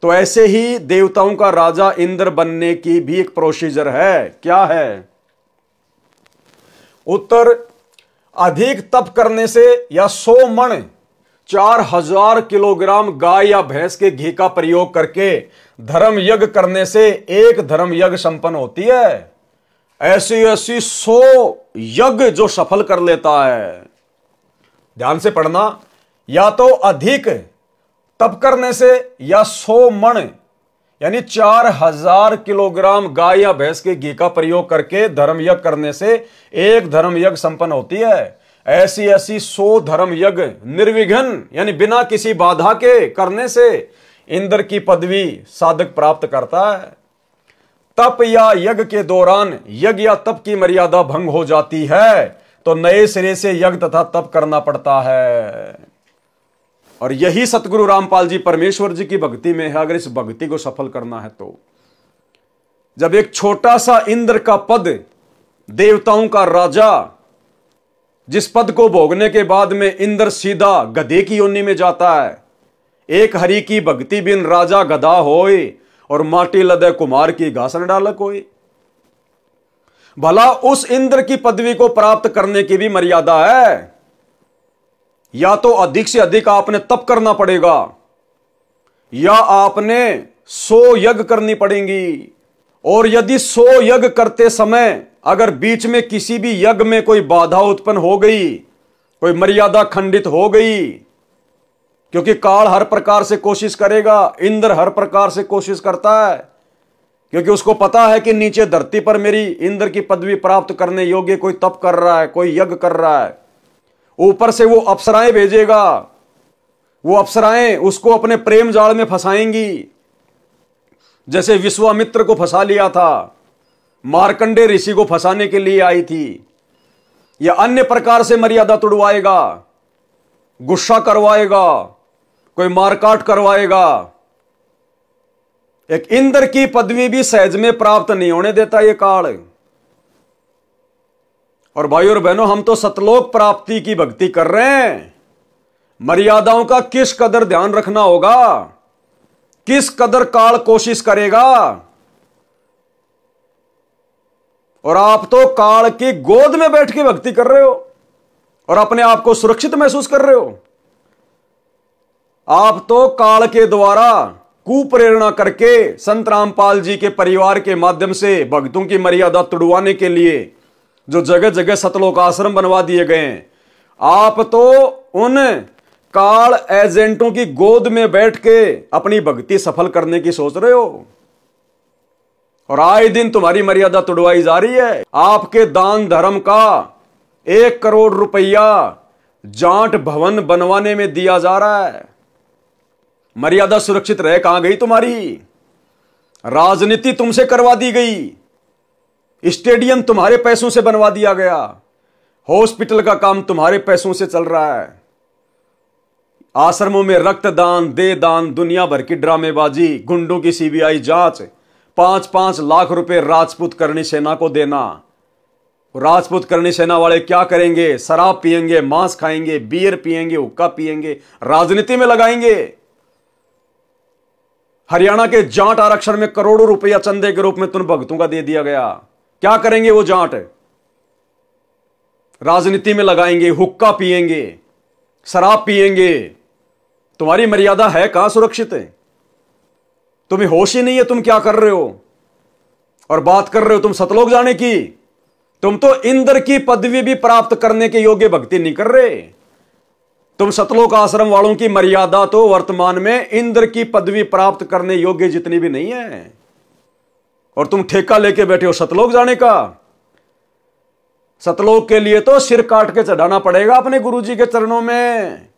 तो ऐसे ही देवताओं का राजा इंद्र बनने की भी एक प्रोसीजर है। क्या है? उत्तर, अधिक तप करने से या 100 मण 4000 किलोग्राम गाय या भैंस के घी का प्रयोग करके धर्म यज्ञ करने से एक धर्म यज्ञ संपन्न होती है। ऐसी ऐसी 100 यज्ञ जो सफल कर लेता है। ध्यान से पढ़ना, या तो अधिक तप करने से या 100 मण यानी 4000 किलोग्राम गाय या भैंस के घी का प्रयोग करके धर्म यज्ञ करने से एक धर्म यज्ञ संपन्न होती है। ऐसी ऐसी 100 धर्म यज्ञ निर्विघ्न यानी बिना किसी बाधा के करने से इंद्र की पदवी साधक प्राप्त करता है। तप या यज्ञ के दौरान यज्ञ या तप की मर्यादा भंग हो जाती है तो नए सिरे से यज्ञ तथा तप करना पड़ता है। और यही सतगुरु रामपाल जी परमेश्वर जी की भक्ति में है। अगर इस भक्ति को सफल करना है तो जब एक छोटा सा इंद्र का पद, देवताओं का राजा, जिस पद को भोगने के बाद में इंद्र सीधा गधे की योनि में जाता है। एक हरि की भक्ति बिन राजा गधा होए और माटी लदे कुमार की घासन डालक होए। भला उस इंद्र की पदवी को प्राप्त करने की भी मर्यादा है। या तो अधिक से अधिक आपने तप करना पड़ेगा या आपने 100 यज्ञ करनी पड़ेंगी। और यदि 100 यज्ञ करते समय अगर बीच में किसी भी यज्ञ में कोई बाधा उत्पन्न हो गई, कोई मर्यादा खंडित हो गई, क्योंकि काल हर प्रकार से कोशिश करेगा, इंद्र हर प्रकार से कोशिश करता है, क्योंकि उसको पता है कि नीचे धरती पर मेरी इंद्र की पदवी प्राप्त करने योग्य कोई तप कर रहा है, कोई यज्ञ कर रहा है। ऊपर से वो अप्सराएं भेजेगा, वो अप्सराएं उसको अपने प्रेम जाल में फंसाएंगी। जैसे विश्वामित्र को फंसा लिया था, मार्कंडे ऋषि को फंसाने के लिए आई थी, या अन्य प्रकार से मर्यादा तुड़वाएगा, गुस्सा करवाएगा, कोई मारकाट करवाएगा। एक इंद्र की पदवी भी सहज में प्राप्त नहीं होने देता ये काल। और भाइयों और बहनों, हम तो सतलोक प्राप्ति की भक्ति कर रहे हैं। मर्यादाओं का किस कदर ध्यान रखना होगा, किस कदर काल कोशिश करेगा। और आप तो काल की गोद में बैठ के भक्ति कर रहे हो और अपने आप को सुरक्षित महसूस कर रहे हो। आप तो काल के द्वारा कुप्रेरणा करके संत रामपाल जी के परिवार के माध्यम से भक्तों की मर्यादा तुड़वाने के लिए जो जगह जगह सतलोक आश्रम बनवा दिए गए हैं, आप तो उन काल एजेंटों की गोद में बैठ के अपनी भक्ति सफल करने की सोच रहे हो। और आए दिन तुम्हारी मर्यादा तुड़वाई जा रही है। आपके दान धर्म का 1 करोड़ रुपया जाट भवन बनवाने में दिया जा रहा है। मर्यादा सुरक्षित रह कहां गई तुम्हारी? राजनीति तुमसे करवा दी गई, स्टेडियम तुम्हारे पैसों से बनवा दिया गया, हॉस्पिटल का काम तुम्हारे पैसों से चल रहा है, आश्रमों में रक्तदान, दे दान, दुनिया भर की ड्रामेबाजी, गुंडों की सीबीआई जांच, 5-5 लाख रुपए राजपूत करणी सेना को देना। राजपूत करणी सेना वाले क्या करेंगे? शराब पिएंगे, मांस खाएंगे, बियर पिएंगे, हुक्का पिएंगे, राजनीति में लगाएंगे। हरियाणा के जाट आरक्षण में करोड़ों रुपया चंदे के रूप में तुम भक्तों का दे दिया गया। क्या करेंगे वो जाट? राजनीति में लगाएंगे, हुक्का पिएंगे, शराब पिएंगे। तुम्हारी मर्यादा है कहां सुरक्षित है? तुम्हें होश ही नहीं है तुम क्या कर रहे हो। और बात कर रहे हो तुम सतलोक जाने की। तुम तो इंद्र की पदवी भी प्राप्त करने के योग्य भक्ति नहीं कर रहे। तुम सतलोक आश्रम वालों की मर्यादा तो वर्तमान में इंद्र की पदवी प्राप्त करने योग्य जितनी भी नहीं है, और तुम ठेका लेके बैठे हो सतलोक जाने का। सतलोक के लिए तो सिर काट के चढ़ाना पड़ेगा अपने गुरुजी के चरणों में।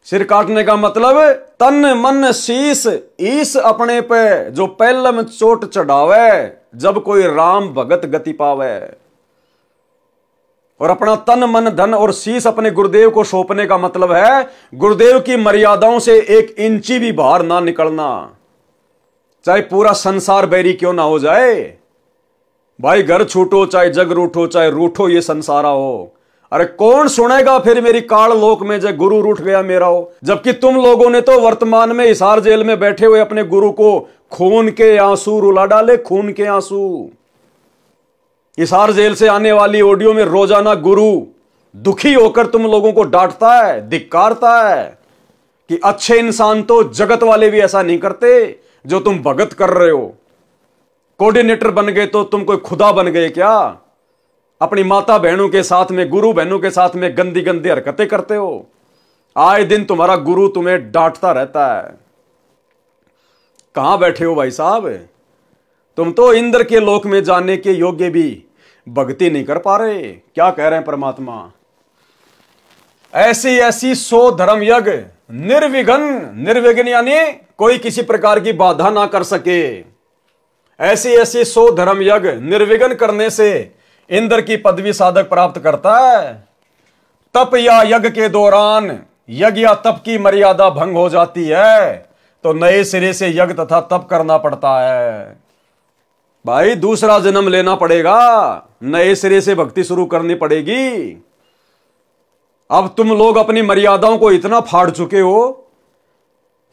सिर काटने का मतलब तन मन शीस ईस अपने पे जो पहलम चोट चढ़ावे, जब कोई राम भगत गति पावे। और अपना तन मन धन और शीश अपने गुरुदेव को सौंपने का मतलब है गुरुदेव की मर्यादाओं से 1 इंची भी बाहर ना निकलना, चाहे पूरा संसार बैरी क्यों ना हो जाए। भाई घर छूटो चाहे जग रूठो, चाहे रूठो ये संसारा हो। अरे कौन सुनेगा फिर मेरी काल लोक में जब गुरु रूठ गया मेरा हो। जबकि तुम लोगों ने तो वर्तमान में हिसार जेल में बैठे हुए अपने गुरु को खून के आंसू रुला डाले, खून के आंसू। हिसार जेल से आने वाली ऑडियो में रोजाना गुरु दुखी होकर तुम लोगों को डांटता है, धिक्कारता है कि अच्छे इंसान तो जगत वाले भी ऐसा नहीं करते जो तुम भगत कर रहे हो। कोऑर्डिनेटर बन गए तो तुम कोई खुदा बन गए क्या? अपनी माता बहनों के साथ में, गुरु बहनों के साथ में गंदी गंदी हरकतें करते हो। आए दिन तुम्हारा गुरु तुम्हें डांटता रहता है। कहां बैठे हो भाई साहब? तुम तो इंद्र के लोक में जाने के योग्य भी भक्ति नहीं कर पा रहे। क्या कह रहे हैं परमात्मा? ऐसी ऐसी 100 धर्म यज्ञ निर्विघ्न, निर्विघ्न यानी कोई किसी प्रकार की बाधा ना कर सके। ऐसी ऐसी 100 धर्म यज्ञ निर्विघ्न करने से इंद्र की पदवी साधक प्राप्त करता है। तप या यज्ञ के दौरान यज्ञ या तप की मर्यादा भंग हो जाती है तो नए सिरे से यज्ञ तथा तप करना पड़ता है। भाई दूसरा जन्म लेना पड़ेगा, नए सिरे से भक्ति शुरू करनी पड़ेगी। अब तुम लोग अपनी मर्यादाओं को इतना फाड़ चुके हो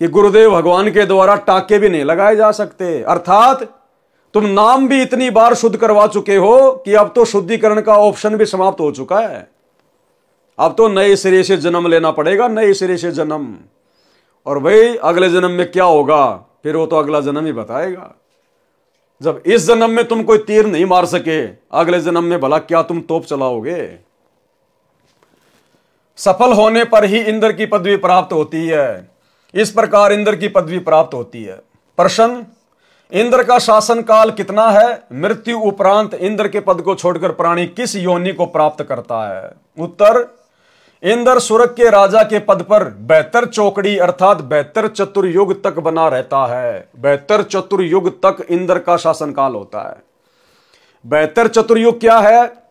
कि गुरुदेव भगवान के द्वारा टाके भी नहीं लगाए जा सकते। अर्थात तुम नाम भी इतनी बार शुद्ध करवा चुके हो कि अब तो शुद्धिकरण का ऑप्शन भी समाप्त हो चुका है। अब तो नए सिरे से जन्म लेना पड़ेगा, नए सिरे से जन्म। और भाई अगले जन्म में क्या होगा फिर वो तो अगला जन्म ही बताएगा। जब इस जन्म में तुम कोई तीर नहीं मार सके, अगले जन्म में भला क्या तुम तोप चलाओगे? सफल होने पर ही इंद्र की पदवी प्राप्त होती है। इस प्रकार इंद्र की पदवी प्राप्त होती है। प्रश्न, इंद्र का शासन काल कितना है? मृत्यु उपरांत इंद्र के पद को छोड़कर प्राणी किस योनि को प्राप्त करता है? उत्तर, इंद्र स्वर्ग के राजा के पद पर 72 चौकड़ी अर्थात 72 चतुर्युग तक बना रहता है। 72 चतुर्युग तक इंद्र का शासन काल होता है। 72 चतुर्युग क्या है?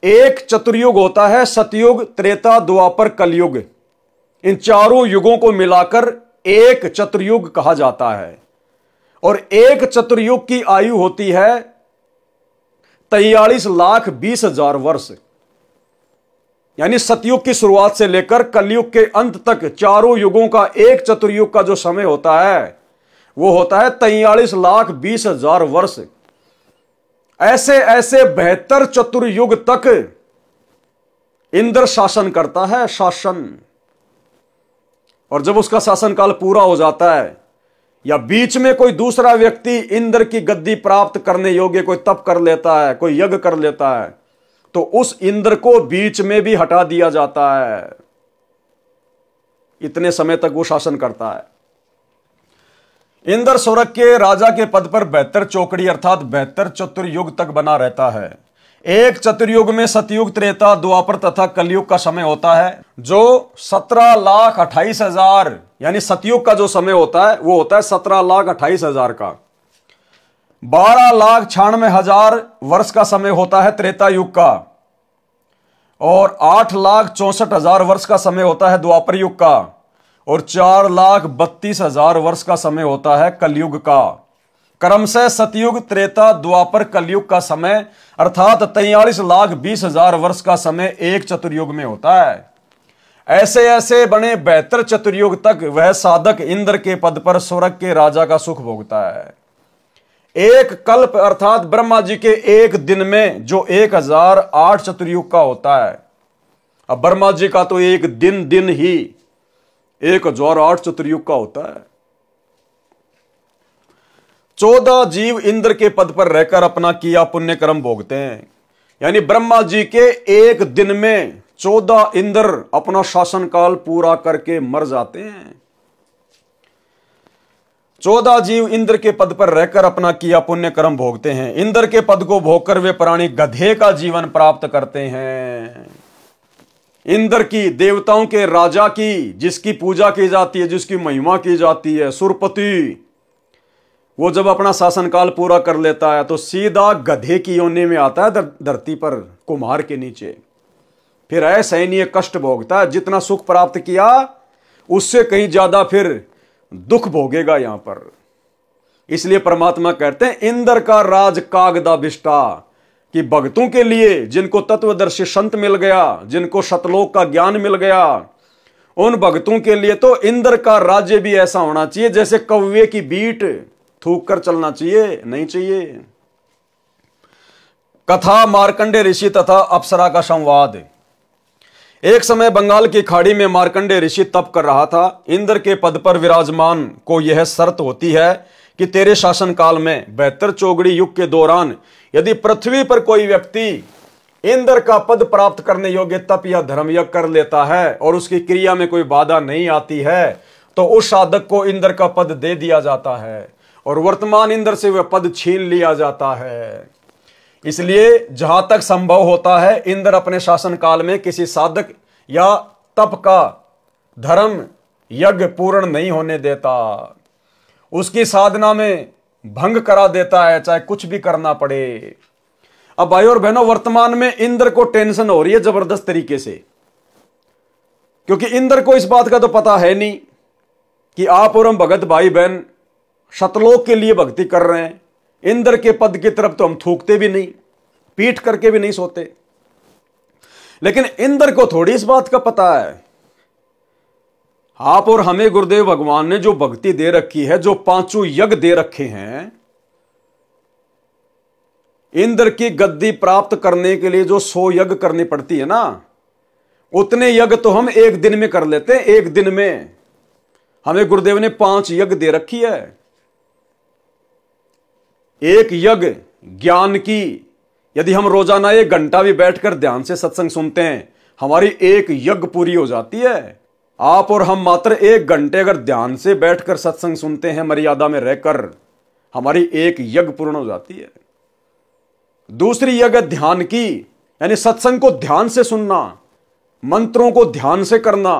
एक चतुर्युग होता है सतयुग, त्रेता, द्वापर, कलयुग। इन चारों युगों को मिलाकर एक चतुर्युग कहा जाता है। और एक चतुर्युग की आयु होती है 43,20,000 वर्ष। यानी सतयुग की शुरुआत से लेकर कलयुग के अंत तक चारों युगों का एक चतुर्युग का जो समय होता है वो होता है 43,20,000 वर्ष। ऐसे ऐसे 72 चतुर्युग तक इंद्र शासन करता है, शासन। और जब उसका शासनकाल पूरा हो जाता है या बीच में कोई दूसरा व्यक्ति इंद्र की गद्दी प्राप्त करने योग्य कोई तप कर लेता है, कोई यज्ञ कर लेता है, तो उस इंद्र को बीच में भी हटा दिया जाता है। इतने समय तक वो शासन करता है। इंद्र स्वर्ग के राजा के पद पर 72 चौकड़ी अर्थात 72 चतुर्युग तक बना रहता है। एक चतुर्युग में सतयुग, त्रेता, द्वापर तथा कलयुग का समय होता है, जो 17,28,000 यानी सतयुग का जो समय होता है वो होता है 17,28,000 का। 12,96,000 वर्ष का समय होता है त्रेता युग का। और 8,64,000 वर्ष का समय होता है द्वापर युग का। और 4,32,000 वर्ष का समय होता है कलयुग का। क्रमशः सतयुग, त्रेता, द्वापर, कलयुग का समय अर्थात 43,20,000 वर्ष का समय एक चतुर्युग में होता है। ऐसे ऐसे बने 72 चतुर्युग तक वह साधक इंद्र के पद पर स्वर्ग के राजा का सुख भोगता है। एक कल्प अर्थात ब्रह्मा जी के एक दिन में जो 1008 चतुर्युग का होता है। अब ब्रह्मा जी का तो एक दिन ही 1008 चतुर्युग का होता है। 14 जीव इंद्र के पद पर रहकर अपना किया पुण्य कर्म भोगते हैं। यानी ब्रह्मा जी के एक दिन में 14 इंद्र अपना शासनकाल पूरा करके मर जाते हैं। 14 जीव इंद्र के पद पर रहकर अपना किया पुण्य कर्म भोगते हैं। इंद्र के पद को भोगकर वे प्राणी गधे का जीवन प्राप्त करते हैं। इंद्र की, देवताओं के राजा की, जिसकी पूजा की जाती है, जिसकी महिमा की जाती है, सुरपति, वो जब अपना शासनकाल पूरा कर लेता है तो सीधा गधे की योनि में आता है धरती पर, कुम्हार के नीचे। फिर असहनीय कष्ट भोगता है, जितना सुख प्राप्त किया उससे कहीं ज्यादा फिर दुख भोगेगा यहां पर। इसलिए परमात्मा कहते हैं इंद्र का राज कागदा बिष्टा, कि भक्तों के लिए, जिनको तत्वदर्शी संत मिल गया, जिनको शतलोक का ज्ञान मिल गया, उन भक्तों के लिए तो इंद्र का राज्य भी ऐसा होना चाहिए जैसे कौवे की बीट थूक कर चलना चाहिए, नहीं चाहिए। कथा मार्कंडे ऋषि तथा अप्सरा का संवाद। एक समय बंगाल की खाड़ी में मार्कंडे ऋषि तप कर रहा था। इंद्र के पद पर विराजमान को यह शर्त होती है कि तेरे शासनकाल में 72 चौगड़ी युग के दौरान यदि पृथ्वी पर कोई व्यक्ति इंद्र का पद प्राप्त करने योग्य तप या धर्म यज्ञ कर लेता है और उसकी क्रिया में कोई बाधा नहीं आती है तो उस साधक को इंद्र का पद दे दिया जाता है और वर्तमान इंद्र से वह पद छीन लिया जाता है। इसलिए जहां तक संभव होता है इंद्र अपने शासन काल में किसी साधक या तप का धर्म यज्ञ पूर्ण नहीं होने देता, उसकी साधना में भंग करा देता है, चाहे कुछ भी करना पड़े। अब भाई और बहनों, वर्तमान में इंद्र को टेंशन हो रही है जबरदस्त तरीके से, क्योंकि इंद्र को इस बात का तो पता है नहीं कि आप और हम भगत भाई बहन शतलोक के लिए भक्ति कर रहे हैं। इंद्र के पद की तरफ तो हम थूकते भी नहीं, पीठ करके भी नहीं सोते। लेकिन इंद्र को थोड़ी इस बात का पता है। आप और हमें गुरुदेव भगवान ने जो भक्ति दे रखी है, जो 5 यज्ञ दे रखे हैं, इंद्र की गद्दी प्राप्त करने के लिए जो 100 यज्ञ करनी पड़ती है ना, उतने यज्ञ तो हम एक दिन में कर लेते हैं। एक दिन में हमें गुरुदेव ने 5 यज्ञ दे रखी है। एक यज्ञ ज्ञान की, यदि हम रोजाना 1 घंटा भी बैठकर ध्यान से सत्संग सुनते हैं, हमारी एक यज्ञ पूरी हो जाती है। आप और हम मात्र 1 घंटे अगर ध्यान से बैठकर सत्संग सुनते हैं, मर्यादा में रहकर, हमारी एक यज्ञ पूर्ण हो जाती है। दूसरी यज्ञ ध्यान की, यानी सत्संग को ध्यान से सुनना, मंत्रों को ध्यान से करना,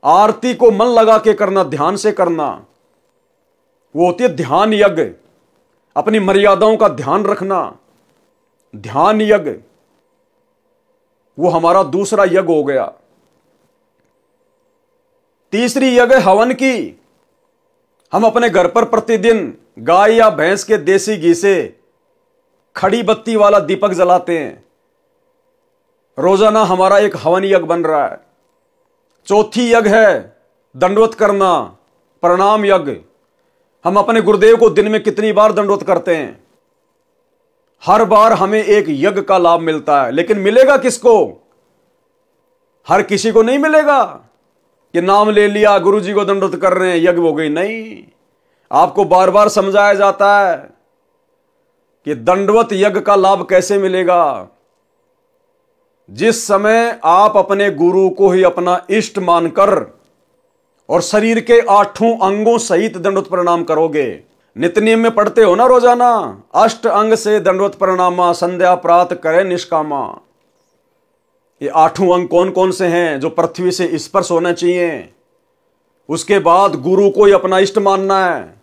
आरती को मन लगा के करना, ध्यान से करना, वो होती है ध्यान यज्ञ। अपनी मर्यादाओं का ध्यान रखना, ध्यान यज्ञ, वो हमारा दूसरा यज्ञ हो गया। तीसरी यज्ञ हवन की। हम अपने घर पर प्रतिदिन गाय या भैंस के देसी घी से खड़ी बत्ती वाला दीपक जलाते हैं। रोजाना हमारा एक हवन यज्ञ बन रहा है। चौथी यज्ञ है दंडवत करना, प्रणाम यज्ञ। हम अपने गुरुदेव को दिन में कितनी बार दंडवत करते हैं? हर बार हमें एक यज्ञ का लाभ मिलता है। लेकिन मिलेगा किसको? हर किसी को नहीं मिलेगा कि नाम ले लिया, गुरुजी को दंडवत कर रहे हैं, यज्ञ हो गई। नहीं, आपको बार बार समझाया जाता है कि दंडवत यज्ञ का लाभ कैसे मिलेगा। जिस समय आप अपने गुरु को ही अपना इष्ट मानकर और शरीर के 8 अंगों सहित दंडवत प्रणाम करोगे। नित्य नियम में पढ़ते हो ना रोजाना, अष्ट अंग से दंडवत प्रणामा, संध्या प्रात करे निष्कामा। ये 8 अंग कौन कौन से हैं जो पृथ्वी से स्पर्श होना चाहिए? उसके बाद गुरु को ही अपना इष्ट मानना है।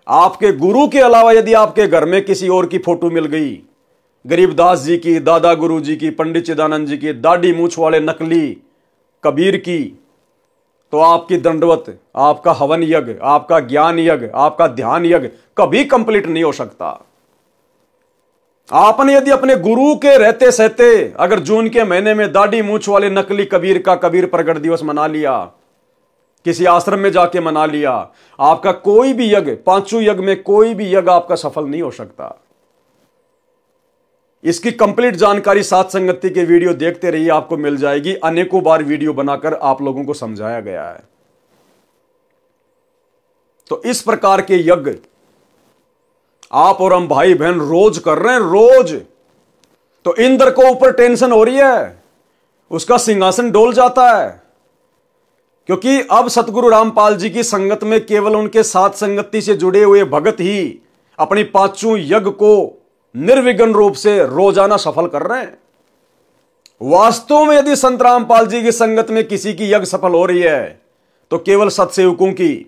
आपके गुरु के अलावा यदि आपके घर में किसी और की फोटो मिल गई, गरीबदास जी की, दादा गुरु जी की, पंडित चिदानंद जी की, दाढ़ी मूछ वाले नकली कबीर की, तो आपकी दंडवत, आपका हवन यज्ञ, आपका ज्ञान यज्ञ, आपका ध्यान यज्ञ कभी कंप्लीट नहीं हो सकता। आपने यदि अपने गुरु के रहते सहते अगर जून के महीने में दाढ़ी मूछ वाले नकली कबीर का कबीर प्रगट दिवस मना लिया, किसी आश्रम में जाके मना लिया, आपका कोई भी यज्ञ, 5 यज्ञ में कोई भी यज्ञ आपका सफल नहीं हो सकता। इसकी कंप्लीट जानकारी साथ संगति के वीडियो देखते रहिए, आपको मिल जाएगी। अनेकों बार वीडियो बनाकर आप लोगों को समझाया गया है। तो इस प्रकार के यज्ञ आप और हम भाई बहन रोज कर रहे हैं, रोज। तो इंद्र को ऊपर टेंशन हो रही है, उसका सिंहासन डोल जाता है, क्योंकि अब सतगुरु रामपाल जी की संगत में केवल उनके साथ संगति से जुड़े हुए भगत ही अपनी 5 यज्ञ को निर्विघ्न रूप से रोजाना सफल कर रहे हैं। वास्तव में यदि संत रामपाल जी की संगत में किसी की यज्ञ सफल हो रही है तो केवल सत्सेवकों की,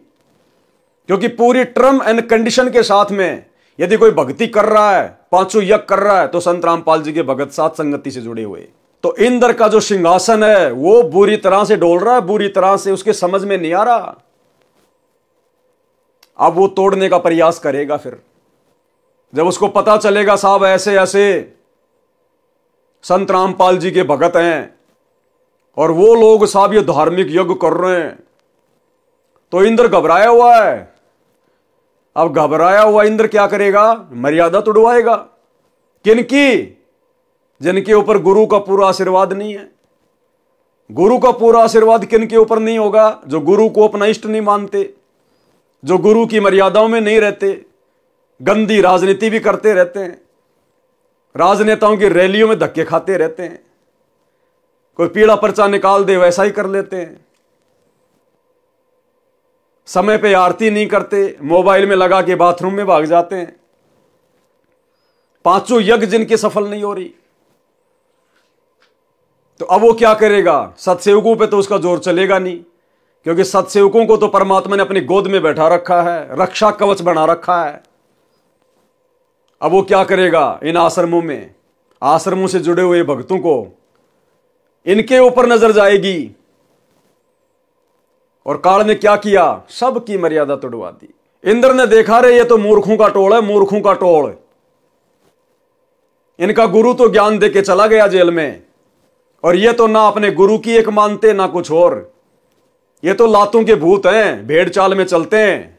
क्योंकि पूरी टर्म एंड कंडीशन के साथ में यदि कोई भक्ति कर रहा है, पांचों यज्ञ कर रहा है, तो संत रामपाल जी के भगत साथ संगति से जुड़े हुए। तो इंद्र का जो सिंहासन है वो बुरी तरह से डोल रहा है, बुरी तरह से उसके समझ में नहीं आ रहा। अब वो तोड़ने का प्रयास करेगा। फिर जब उसको पता चलेगा साहब ऐसे ऐसे संत रामपाल जी के भगत हैं और वो लोग साहब ये धार्मिक यज्ञ कर रहे हैं, तो इंद्र घबराया हुआ है। अब घबराया हुआ इंद्र क्या करेगा? मर्यादा तोड़वाएगा। किनकी? जिनके ऊपर गुरु का पूरा आशीर्वाद नहीं है। गुरु का पूरा आशीर्वाद किनके ऊपर नहीं होगा? जो गुरु को अपना इष्ट नहीं मानते, जो गुरु की मर्यादाओं में नहीं रहते, गंदी राजनीति भी करते रहते हैं, राजनेताओं की रैलियों में धक्के खाते रहते हैं, कोई पीला पर्चा निकाल दे वैसा ही कर लेते हैं, समय पे आरती नहीं करते, मोबाइल में लगा के बाथरूम में भाग जाते हैं। पांचों यज्ञ जिनकी सफल नहीं हो रही, तो अब वो क्या करेगा? सत्सेवकों पे तो उसका जोर चलेगा नहीं, क्योंकि सत्सेवकों को तो परमात्मा ने अपनी गोद में बैठा रखा है, रक्षा कवच बना रखा है। अब वो क्या करेगा? इन आश्रमों में, आश्रमों से जुड़े हुए भक्तों को इनके ऊपर नजर जाएगी। और काल ने क्या किया? सबकी मर्यादा तोड़वा दी। इंद्र ने देखा रे ये तो मूर्खों का टोल है, मूर्खों का टोल। इनका गुरु तो ज्ञान दे के चला गया जेल में, और ये तो ना अपने गुरु की एक मानते ना कुछ और। ये तो लातों के भूत हैं, भेड़ चाल में चलते हैं।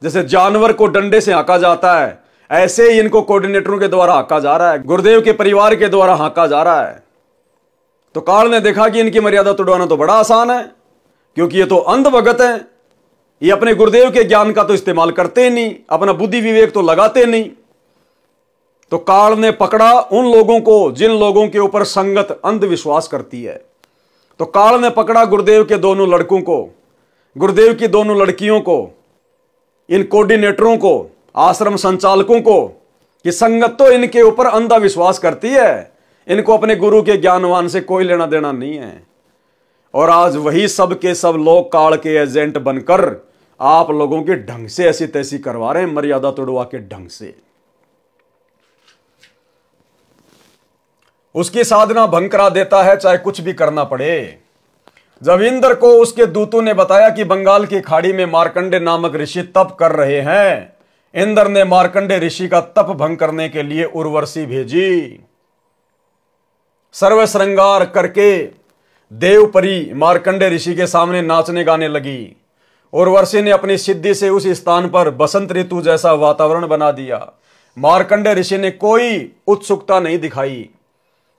जैसे जानवर को डंडे से हाँका जाता है, ऐसे ही इनको कोऑर्डिनेटरों के द्वारा हाँका जा रहा है, गुरुदेव के परिवार के द्वारा हाँका जा रहा है। तो काल ने देखा कि इनकी मर्यादा तोड़वाना तो बड़ा आसान है, क्योंकि ये तो अंध भगत हैं। ये अपने गुरुदेव के ज्ञान का तो इस्तेमाल करते ही नहीं, अपना बुद्धि विवेक तो लगाते नहीं। तो काल ने पकड़ा उन लोगों को जिन लोगों के ऊपर संगत अंधविश्वास करती है। तो काल ने पकड़ा गुरुदेव के दोनों लड़कों को, गुरुदेव की दोनों लड़कियों को, इन कोऑर्डिनेटरों को, आश्रम संचालकों को, कि संगत तो इनके ऊपर अंधा विश्वास करती है, इनको अपने गुरु के ज्ञानवान से कोई लेना देना नहीं है। और आज वही सब के सब लोग काल के एजेंट बनकर आप लोगों के ढंग से ऐसी तैसी करवा रहे हैं, मर्यादा तोड़वा के ढंग से। उसकी साधना भंग करा देता है, चाहे कुछ भी करना पड़े। जब इंद्र को उसके दूतों ने बताया कि बंगाल की खाड़ी में मार्कंडे नामक ऋषि तप कर रहे हैं, इंद्र ने मार्कंडे ऋषि का तप भंग करने के लिए उर्वशी भेजी। सर्व श्रृंगार करके देवपरी मार्कंडे ऋषि के सामने नाचने गाने लगी। उर्वशी ने अपनी सिद्धि से उस स्थान पर बसंत ऋतु जैसा वातावरण बना दिया। मार्कंडे ऋषि ने कोई उत्सुकता नहीं दिखाई।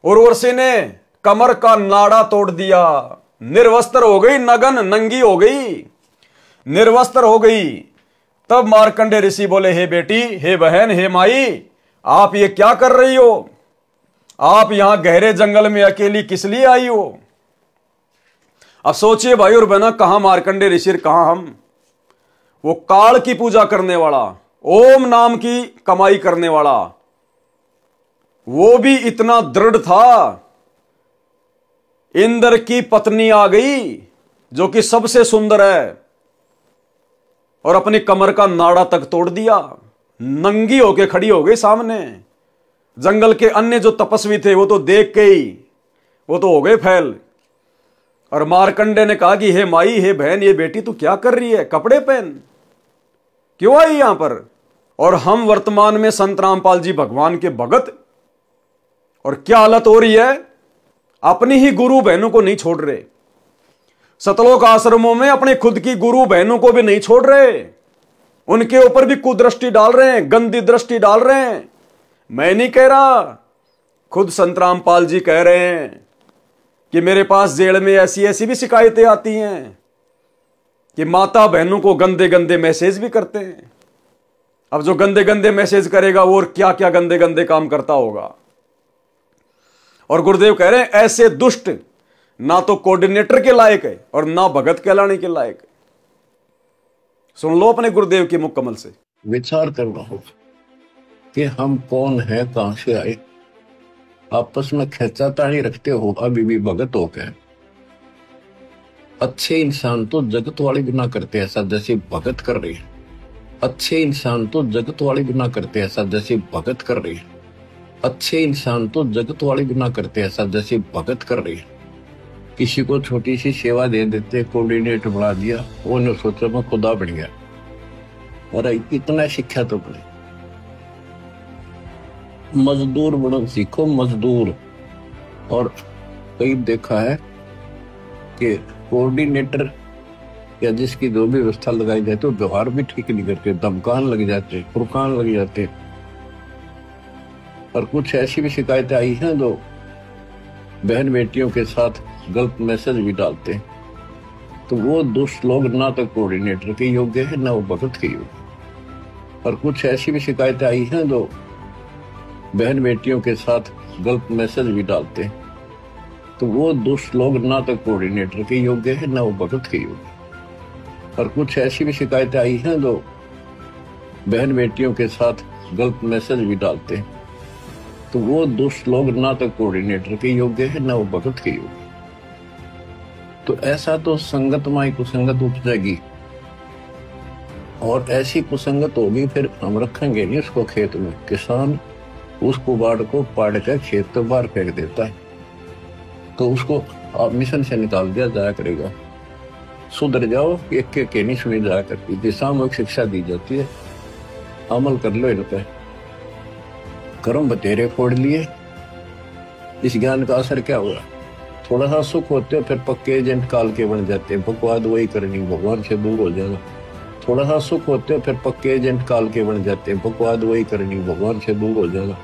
उर्वशी ने कमर का नाड़ा तोड़ दिया, निर्वस्त्र हो गई, नगन नंगी हो गई, निर्वस्त्र हो गई। तब मार्कंडे ऋषि बोले, हे बेटी, हे बहन, हे माई, आप ये क्या कर रही हो? आप यहां गहरे जंगल में अकेली किस लिए आई हो? अब सोचिए भाई और बहना, कहां मार्कंडे ऋषि, कहां हम? वो काल की पूजा करने वाला, ओम नाम की कमाई करने वाला, वो भी इतना दृढ़ था। इंद्र की पत्नी आ गई जो कि सबसे सुंदर है, और अपनी कमर का नाड़ा तक तोड़ दिया, नंगी होके खड़ी हो गई सामने। जंगल के अन्य जो तपस्वी थे वो तो देख के ही वो तो हो गए फैल। और मार्कंडे ने कहा कि हे माई, हे बहन, ये बेटी तू क्या कर रही है? कपड़े पहन, क्यों आई यहां पर? और हम वर्तमान में संत रामपाल जी भगवान के भगत, और क्या हालत हो रही है? अपनी ही गुरु बहनों को नहीं छोड़ रहे। सतलोक आश्रमों में अपने खुद की गुरु बहनों को भी नहीं छोड़ रहे, उनके ऊपर भी कुदृष्टि डाल रहे हैं, गंदी दृष्टि डाल रहे हैं। मैं नहीं कह रहा, खुद संत रामपाल जी कह रहे हैं कि मेरे पास जेल में ऐसी ऐसी भी शिकायतें आती हैं कि माता बहनों को गंदे गंदे मैसेज भी करते हैं। अब जो गंदे गंदे मैसेज करेगा वो और क्या क्या गंदे गंदे काम करता होगा। और गुरुदेव कह रहे हैं ऐसे दुष्ट ना तो कोऑर्डिनेटर के लायक है और ना भगत कहलाने के लायक है। सुन लो अपने गुरुदेव की मुख कमल से। विचार करना होगा कि हम कौन है, कहां से आए। आपस में खेचातानी रखते हो अभी भी भगत हो गए। अच्छे इंसान तो जगत वाले भी ना करते ऐसा जैसे भगत कर रहे हैं। अच्छे इंसान तो जगत वाले गुनाह करते हैं ऐसा जैसे भगत कर रहे हैं। अच्छे इंसान तो जगत वाले गुनाह करते हैं ऐसा जैसे भगत कर रहे हैं। किसी को छोटी सी सेवा दे देते, कोऑर्डिनेटर बना दिया, वो ने सोचा मैं खुदा बन गया। और इतना शिक्षा तो बने। मजदूर बनो सीखो, मजदूर। और कई देखा है कि कोऑर्डिनेटर या जिसकी जो भी व्यवस्था लगाई जाती है, व्यवहार भी ठीक नहीं करते, धमकान लग जाते, फुरकान लग जाते। और कुछ ऐसी भी शिकायतें आई हैं जो बहन बेटियों के साथ गलत मैसेज भी डालते हैं। तो वो दुष्ट लोग ना तो कोऑर्डिनेटर के योग्य है, ना वो भगत के योग्य। और कुछ ऐसी भी शिकायतें आई हैं जो बहन बेटियों के साथ गलत मैसेज भी डालते हैं। तो वो दुष्ट लोग ना तो कोऑर्डिनेटर के योग्य है, ना वो भगत के योग्य। और कुछ ऐसी भी शिकायतें आई हैं जो बहन बेटियों के साथ गलत मैसेज भी डालते हैं। तो वो दुष्ट लोग ना तो कोऑर्डिनेटर के योग्य है, ना वो भगत के योग्य। तो ऐसा तो संगत में कुसंगत उपजेगी, और ऐसी कुसंगत होगी फिर हम रखेंगे नहीं उसको खेत में। किसान उस कुबाड़ को पाड़ कर खेत तो बाहर फेंक देता है, तो उसको आप मिशन से निकाल दिया जाया करेगा। सुधर जाओ, एक के नहीं सुनी जाया करती थी। सामूहिक शिक्षा दी जाती है, अमल कर लो इन पे। कर्म बतेरे फोड़ लिए, इस ज्ञान का असर क्या हुआ? थोड़ा सा सुख होते हो फिर पक्के एजेंट काल के बन जाते हैं। बकवाद वही करनी, भगवान से दूर हो जाना। थोड़ा सा सुख होते हो फिर पक्के एजेंट काल के बन जाते हैं। बकवाद वही करनी, भगवान से दूर हो जाना।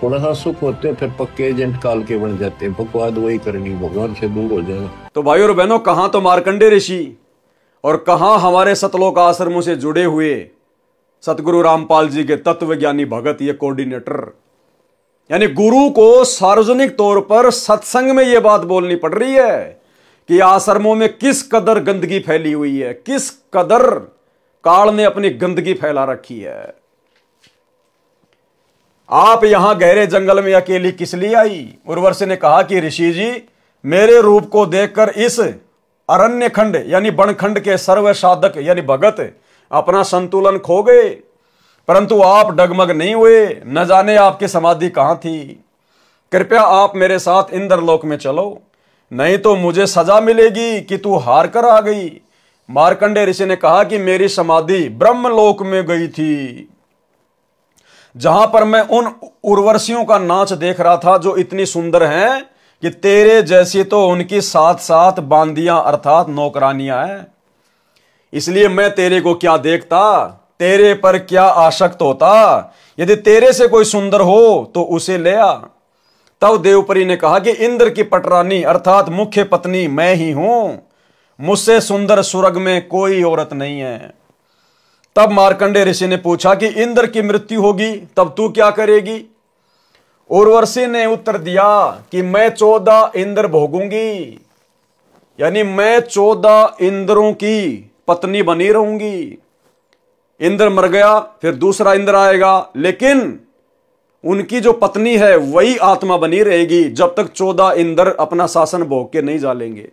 थोड़ा सा सुख होते हो फिर पक्के एजेंट काल के बन जाते हैं। बकवाद वही करनी, भगवान से दूर हो जाना। तो भाइयों और बहनों, कहां तो मार्कंडे ऋषि और कहां हमारे सतलोक आश्रमों से जुड़े हुए सतगुरु रामपाल जी के तत्वज्ञानी भगत, ये कोऑर्डिनेटर। यानी गुरु को सार्वजनिक तौर पर सत्संग में यह बात बोलनी पड़ रही है कि आश्रमों में किस कदर गंदगी फैली हुई है, किस कदर काल ने अपनी गंदगी फैला रखी है। आप यहां गहरे जंगल में अकेली किस लिए आई? उर्वशी ने कहा कि ऋषि जी, मेरे रूप को देखकर इस अरण्य खंड यानी बनखंड के सर्व साधक यानी भगत अपना संतुलन खो गए, परंतु आप डगमग नहीं हुए। न जाने आपकी समाधि कहां थी। कृपया आप मेरे साथ इंद्रलोक में चलो, नहीं तो मुझे सजा मिलेगी कि तू हार कर आ गई। मार्कंडे ऋषि ने कहा कि मेरी समाधि ब्रह्मलोक में गई थी, जहां पर मैं उन उर्वशियों का नाच देख रहा था जो इतनी सुंदर हैं कि तेरे जैसी तो उनकी साथ साथ बांदियां अर्थात नौकरानियां हैं। इसलिए मैं तेरे को क्या देखता, तेरे पर क्या आसक्त होता। यदि तेरे से कोई सुंदर हो तो उसे ले आ। तब देवपरी ने कहा कि इंद्र की पटरानी अर्थात मुख्य पत्नी मैं ही हूं, मुझसे सुंदर सुरग में कोई औरत नहीं है। तब मार्कंडे ऋषि ने पूछा कि इंद्र की मृत्यु होगी तब तू क्या करेगी? उर्वशी ने उत्तर दिया कि मैं 14 इंद्र भोगूंगी, यानी मैं 14 इंद्रों की पत्नी बनी रहूंगी। इंद्र मर गया फिर दूसरा इंद्र आएगा, लेकिन उनकी जो पत्नी है वही आत्मा बनी रहेगी जब तक 14 इंद्र अपना शासन भोग के नहीं जालेंगे।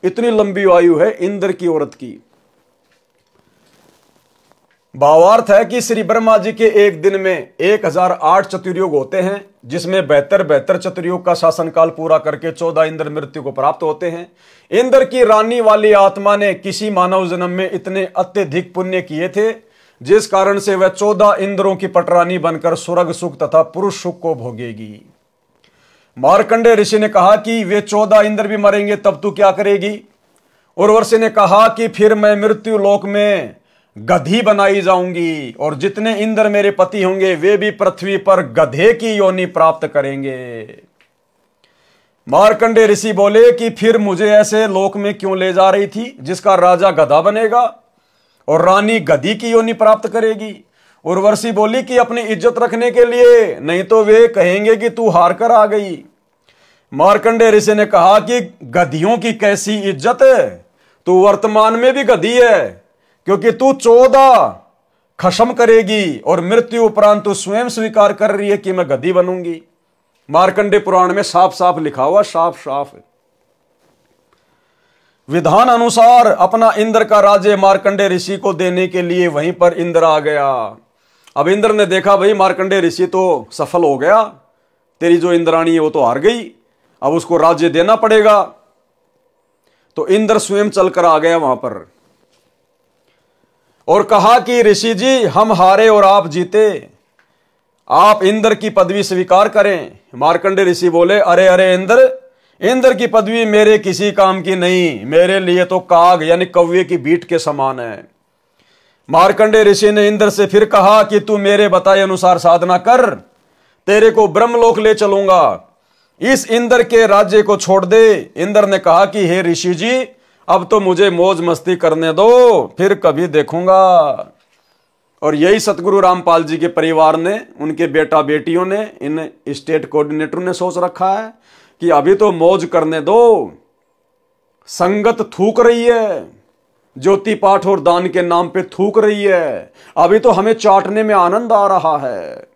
इतनी लंबी आयु है इंद्र की औरत की। भावार्थ है कि श्री ब्रह्मा जी के एक दिन में 1008 चतुर्युग होते हैं, जिसमें 72 चतुर्युग का शासनकाल पूरा करके 14 इंद्र मृत्यु को प्राप्त होते हैं। इंद्र की रानी वाली आत्मा ने किसी मानव जन्म में इतने अत्यधिक पुण्य किए थे जिस कारण से वह 14 इंद्रों की पटरानी बनकर स्वर्ग सुख तथा पुरुष सुख को भोगेगी। मार्कंडे ऋषि ने कहा कि वे 14 इंद्र भी मरेंगे तब तू क्या करेगी? उर्वशी ने कहा कि फिर मैं मृत्यु लोक में गधी बनाई जाऊंगी और जितने इंद्र मेरे पति होंगे वे भी पृथ्वी पर गधे की योनि प्राप्त करेंगे। मार्कंडे ऋषि बोले कि फिर मुझे ऐसे लोक में क्यों ले जा रही थी जिसका राजा गधा बनेगा और रानी गधी की योनि प्राप्त करेगी? उर्वशी बोली कि अपनी इज्जत रखने के लिए, नहीं तो वे कहेंगे कि तू हार कर आ गई। मार्कंडे ऋषि ने कहा कि गधियों की कैसी इज्जत है, तू वर्तमान में भी गधी है क्योंकि तू 14 खत्म करेगी और मृत्यु उपरांत तू स्वयं स्वीकार कर रही है कि मैं गधी बनूंगी। मार्कंडे पुराण में साफ साफ लिखा हुआ, साफ साफ। विधान अनुसार अपना इंद्र का राज्य मार्कंडेय ऋषि को देने के लिए वहीं पर इंद्र आ गया। अब इंद्र ने देखा भाई मार्कंडेय ऋषि तो सफल हो गया, तेरी जो इंद्राणी है वो तो हार गई, अब उसको राज्य देना पड़ेगा। तो इंद्र स्वयं चलकर आ गया वहां पर और कहा कि ऋषि जी हम हारे और आप जीते, आप इंद्र की पदवी स्वीकार करें। मार्कंडेय ऋषि बोले अरे अरे इंद्र की पदवी मेरे किसी काम की नहीं, मेरे लिए तो काग यानी कौवे की बीट के समान है। मार्कंडेय ऋषि ने इंद्र से फिर कहा कि तू मेरे बताए अनुसार साधना कर, तेरे को ब्रह्मलोक ले चलूंगा, इस इंद्र के राज्य को छोड़ दे। इंद्र ने कहा कि हे ऋषि जी अब तो मुझे मौज मस्ती करने दो, फिर कभी देखूंगा। और यही सतगुरु रामपाल जी के परिवार ने, उनके बेटा बेटियों ने, इन स्टेट कोऑर्डिनेटर ने सोच रखा है कि अभी तो मौज करने दो, संगत थूक रही है, ज्योति पाठ और दान के नाम पे थूक रही है, अभी तो हमें चाटने में आनंद आ रहा है,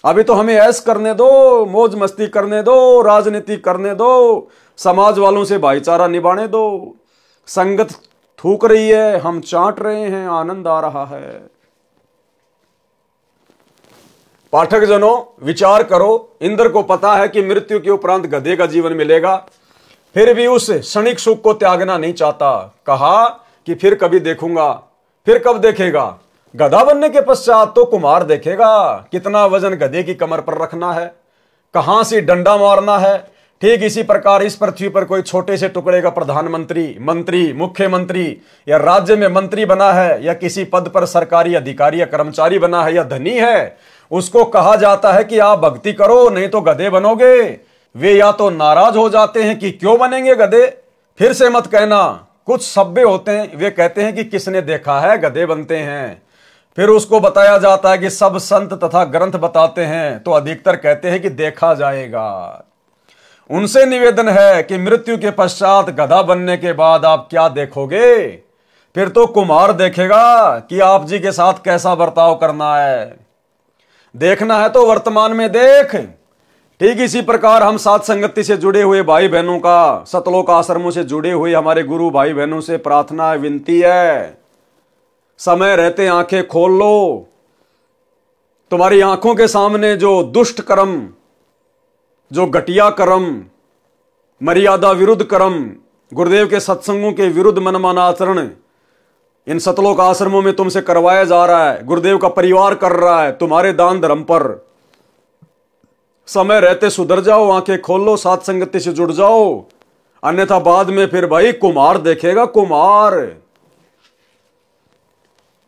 अभी तो हमें ऐश करने दो, मौज मस्ती करने दो, राजनीति करने दो, समाज वालों से भाईचारा निभाने दो। संगत थूक रही है, हम चाट रहे हैं, आनंद आ रहा है। पाठक जनों विचार करो, इंद्र को पता है कि मृत्यु के उपरांत गधे का जीवन मिलेगा, फिर भी उस क्षणिक सुख को त्यागना नहीं चाहता। कहा कि फिर कभी देखूंगा। फिर कब देखेगा? गधा बनने के पश्चात तो कुमार देखेगा कितना वजन गधे की कमर पर रखना है, कहां से डंडा मारना है। ठीक इसी प्रकार इस पृथ्वी पर कोई छोटे से टुकड़े का प्रधानमंत्री, मंत्री, मुख्यमंत्री या राज्य में मंत्री बना है या किसी पद पर सरकारी अधिकारी या कर्मचारी बना है या धनी है, उसको कहा जाता है कि आप भक्ति करो नहीं तो गधे बनोगे। वे या तो नाराज हो जाते हैं कि क्यों बनेंगे गधे, फिर से मत कहना। कुछ सभ्य होते हैं, वे कहते हैं कि किसने देखा है गधे बनते हैं। फिर उसको बताया जाता है कि सब संत तथा ग्रंथ बताते हैं, तो अधिकतर कहते हैं कि देखा जाएगा। उनसे निवेदन है कि मृत्यु के पश्चात गधा बनने के बाद आप क्या देखोगे? फिर तो कुमार देखेगा कि आप जी के साथ कैसा बर्ताव करना है। देखना है तो वर्तमान में देख। ठीक इसी प्रकार हम साथ संगति से जुड़े हुए भाई बहनों का, सतलोक आश्रमों से जुड़े हुए हमारे गुरु भाई बहनों से प्रार्थना है, विनती है, समय रहते आंखें खोल लो। तुम्हारी आंखों के सामने जो दुष्ट कर्म, जो घटिया कर्म, मर्यादा विरुद्ध कर्म, गुरुदेव के सत्संगों के विरुद्ध मनमाना आचरण इन सतलोक आश्रमों में तुमसे करवाया जा रहा है, गुरुदेव का परिवार कर रहा है तुम्हारे दान धर्म पर। समय रहते सुधर जाओ, आंखें खोल लो, साथ संगति से जुड़ जाओ, अन्यथा बाद में फिर भाई कुमार देखेगा। कुमार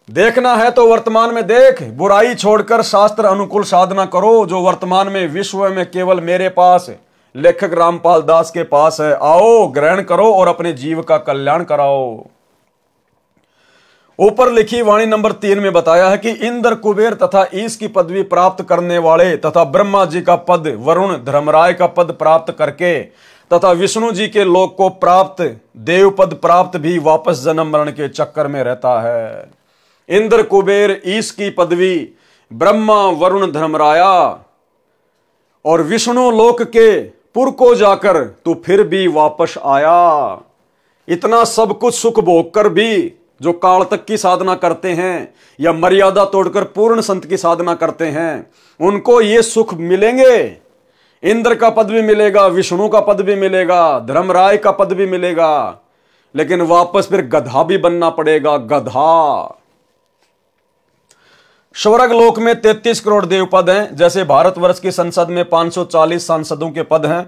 देखना है तो वर्तमान में देख, बुराई छोड़कर शास्त्र अनुकूल साधना करो, जो वर्तमान में विश्व में केवल मेरे पास, लेखक रामपाल दास के पास है। आओ ग्रहण करो और अपने जीव का कल्याण कराओ। ऊपर लिखी वाणी नंबर 3 में बताया है कि इंद्र, कुबेर तथा ईश की पदवी प्राप्त करने वाले तथा ब्रह्मा जी का पद, वरुण, धर्मराय का पद प्राप्त करके तथा विष्णु जी के लोक को प्राप्त, देव पद प्राप्त भी वापस जन्म मरण के चक्कर में रहता है। इंद्र, कुबेर, ईश की पदवी, ब्रह्मा, वरुण, धर्मराया और विष्णु लोक के पुर को जाकर तू फिर भी वापस आया। इतना सब कुछ सुख भोग कर भी जो काल तक की साधना करते हैं या मर्यादा तोड़कर पूर्ण संत की साधना करते हैं, उनको ये सुख मिलेंगे। इंद्र का पद भी मिलेगा, विष्णु का पद भी मिलेगा, धर्मराय का पद भी मिलेगा, लेकिन वापस फिर गधा भी बनना पड़ेगा। गधा। स्वर्ग लोक में 33 करोड़ देव पद हैं, जैसे भारतवर्ष की संसद में 540 सांसदों के पद हैं।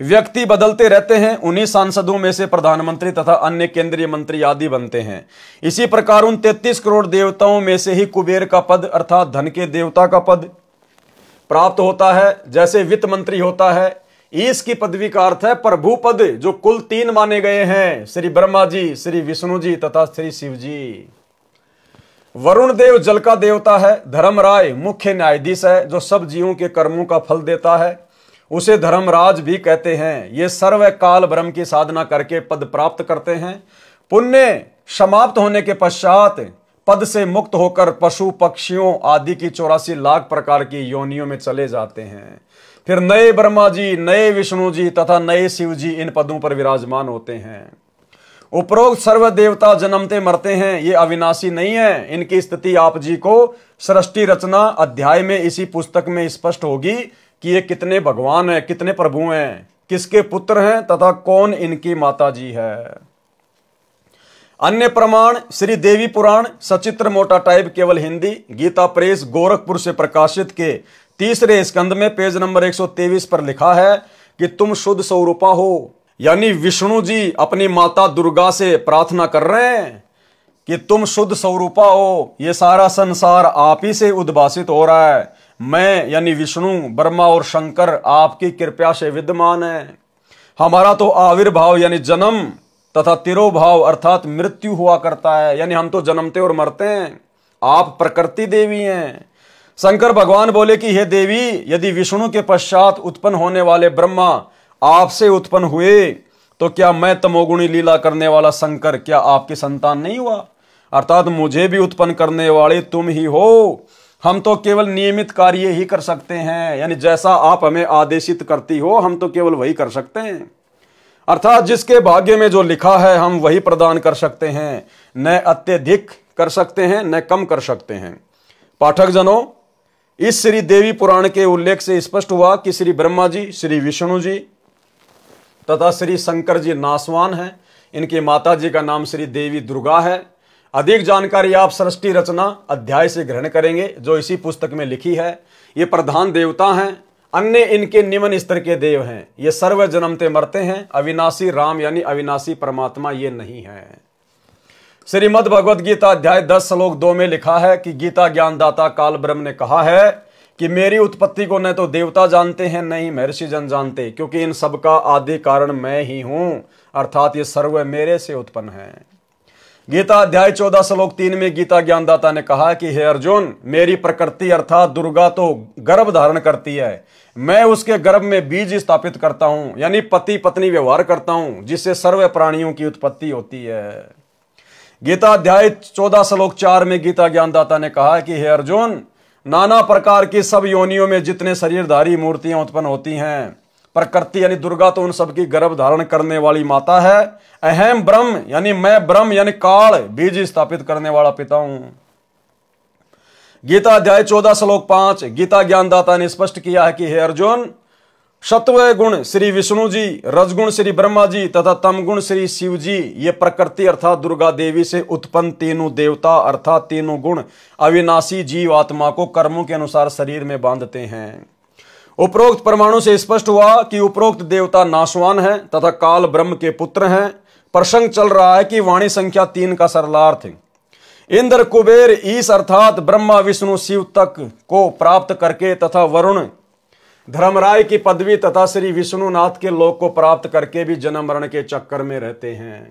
व्यक्ति बदलते रहते हैं, उन्हीं सांसदों में से प्रधानमंत्री तथा अन्य केंद्रीय मंत्री आदि बनते हैं। इसी प्रकार उन 33 करोड़ देवताओं में से ही कुबेर का पद अर्थात धन के देवता का पद प्राप्त होता है, जैसे वित्त मंत्री होता है। ईश की पदवी का अर्थ है प्रभु पद, जो कुल 3 माने गए हैं, श्री ब्रह्मा जी, श्री विष्णु जी तथा श्री शिव जी। वरुण देव जल का देवता है। धर्मराय मुख्य न्यायाधीश है, जो सब जीवों के कर्मों का फल देता है, उसे धर्मराज भी कहते हैं। ये सर्व काल ब्रह्म की साधना करके पद प्राप्त करते हैं। पुण्य समाप्त होने के पश्चात पद से मुक्त होकर पशु पक्षियों आदि की 84 लाख प्रकार की योनियों में चले जाते हैं। फिर नए ब्रह्मा जी, नए विष्णु जी तथा नए शिव जी इन पदों पर विराजमान होते हैं। उपरोक्त सर्व देवता जन्मते मरते हैं, ये अविनाशी नहीं है। इनकी स्थिति आप जी को सृष्टि रचना अध्याय में इसी पुस्तक में स्पष्ट होगी कि ये कितने भगवान हैं, कितने प्रभु हैं, किसके पुत्र हैं तथा कौन इनकी माता जी है। अन्य प्रमाण श्री देवी पुराण सचित्र मोटा टाइप केवल हिंदी, गीता प्रेस गोरखपुर से प्रकाशित के तीसरे स्कंद में पेज नंबर 123 पर लिखा है कि तुम शुद्ध स्वरूपा हो। यानी विष्णु जी अपनी माता दुर्गा से प्रार्थना कर रहे हैं कि तुम शुद्ध स्वरूपा हो, ये सारा संसार आप ही से उद्भासित हो रहा है। मैं यानी विष्णु, ब्रह्मा और शंकर आपकी कृपा से विद्यमान है। हमारा तो आविर्भाव यानी जन्म तथा तिरोभाव अर्थात मृत्यु हुआ करता है, यानी हम तो जन्मते और मरते हैं। आप प्रकृति देवी हैं। शंकर भगवान बोले कि हे देवी, यदि विष्णु के पश्चात उत्पन्न होने वाले ब्रह्मा आपसे उत्पन्न हुए तो क्या मैं तमोगुणी लीला करने वाला शंकर क्या आपकी संतान नहीं हुआ? अर्थात मुझे भी उत्पन्न करने वाले तुम ही हो। हम तो केवल नियमित कार्य ही कर सकते हैं, यानी जैसा आप हमें आदेशित करती हो हम तो केवल वही कर सकते हैं। अर्थात जिसके भाग्य में जो लिखा है हम वही प्रदान कर सकते हैं, न अत्यधिक कर सकते हैं न कम कर सकते हैं। पाठक जनों, इस श्री देवी पुराण के उल्लेख से स्पष्ट हुआ कि श्री ब्रह्मा जी, श्री विष्णु जी तथा श्री शंकर जी नासवान हैं। इनकी माता जी का नाम श्री देवी दुर्गा है। अधिक जानकारी आप सृष्टि रचना अध्याय से ग्रहण करेंगे जो इसी पुस्तक में लिखी है। ये प्रधान देवता हैं, अन्य इनके निम्न स्तर के देव हैं। ये सर्व जन्मते मरते हैं। अविनाशी राम यानी अविनाशी परमात्मा ये नहीं है। श्रीमद् भगवद गीता अध्याय 10 श्लोक 2 में लिखा है कि गीता ज्ञानदाता काल ब्रह्म ने कहा है कि मेरी उत्पत्ति को न तो देवता जानते हैं न ही महर्षि जन जानते, क्योंकि इन सब का आदि कारण मैं ही हूं, अर्थात ये सर्व मेरे से उत्पन्न है। गीता अध्याय 14 श्लोक 3 में गीता ज्ञानदाता ने कहा कि हे अर्जुन, मेरी प्रकृति अर्थात दुर्गा तो गर्भ धारण करती है, मैं उसके गर्भ में बीज स्थापित करता हूं, यानी पति पत्नी व्यवहार करता हूं, जिससे सर्व प्राणियों की उत्पत्ति होती है। गीता अध्याय 14 श्लोक 4 में गीता ज्ञानदाता ने कहा कि हे अर्जुन, नाना प्रकार की सब योनियों में जितने शरीरधारी मूर्तियां उत्पन्न होती हैं, प्रकृति यानी दुर्गा तो उन सबकी गर्भ धारण करने वाली माता है। अहम ब्रह्म यानी मैं ब्रह्म यानी काल बीज स्थापित करने वाला पिता हूं। गीता अध्याय 14 श्लोक 5 गीता ज्ञानदाता ने स्पष्ट किया है कि हे अर्जुन, सत्व गुण श्री विष्णु जी, रजगुण श्री ब्रह्मा जी तथा तमगुण श्री शिव जी, ये प्रकृति अर्थात दुर्गा देवी से उत्पन्न तीनों देवता अर्थात तीनों गुण अविनाशी जीव आत्मा को कर्मों के अनुसार शरीर में बांधते हैं। उपरोक्त परमाणु से स्पष्ट हुआ कि उपरोक्त देवता नाशवान हैं तथा काल ब्रह्म के पुत्र हैं। प्रसंग चल रहा है कि वाणी संख्या 3 का सरलार्थ इंद्र कुबेर ईश अर्थात ब्रह्मा विष्णु शिव तक को प्राप्त करके तथा वरुण धर्मराय की पदवी तथा श्री विष्णुनाथ के लोक को प्राप्त करके भी जन्म मरण के चक्कर में रहते हैं।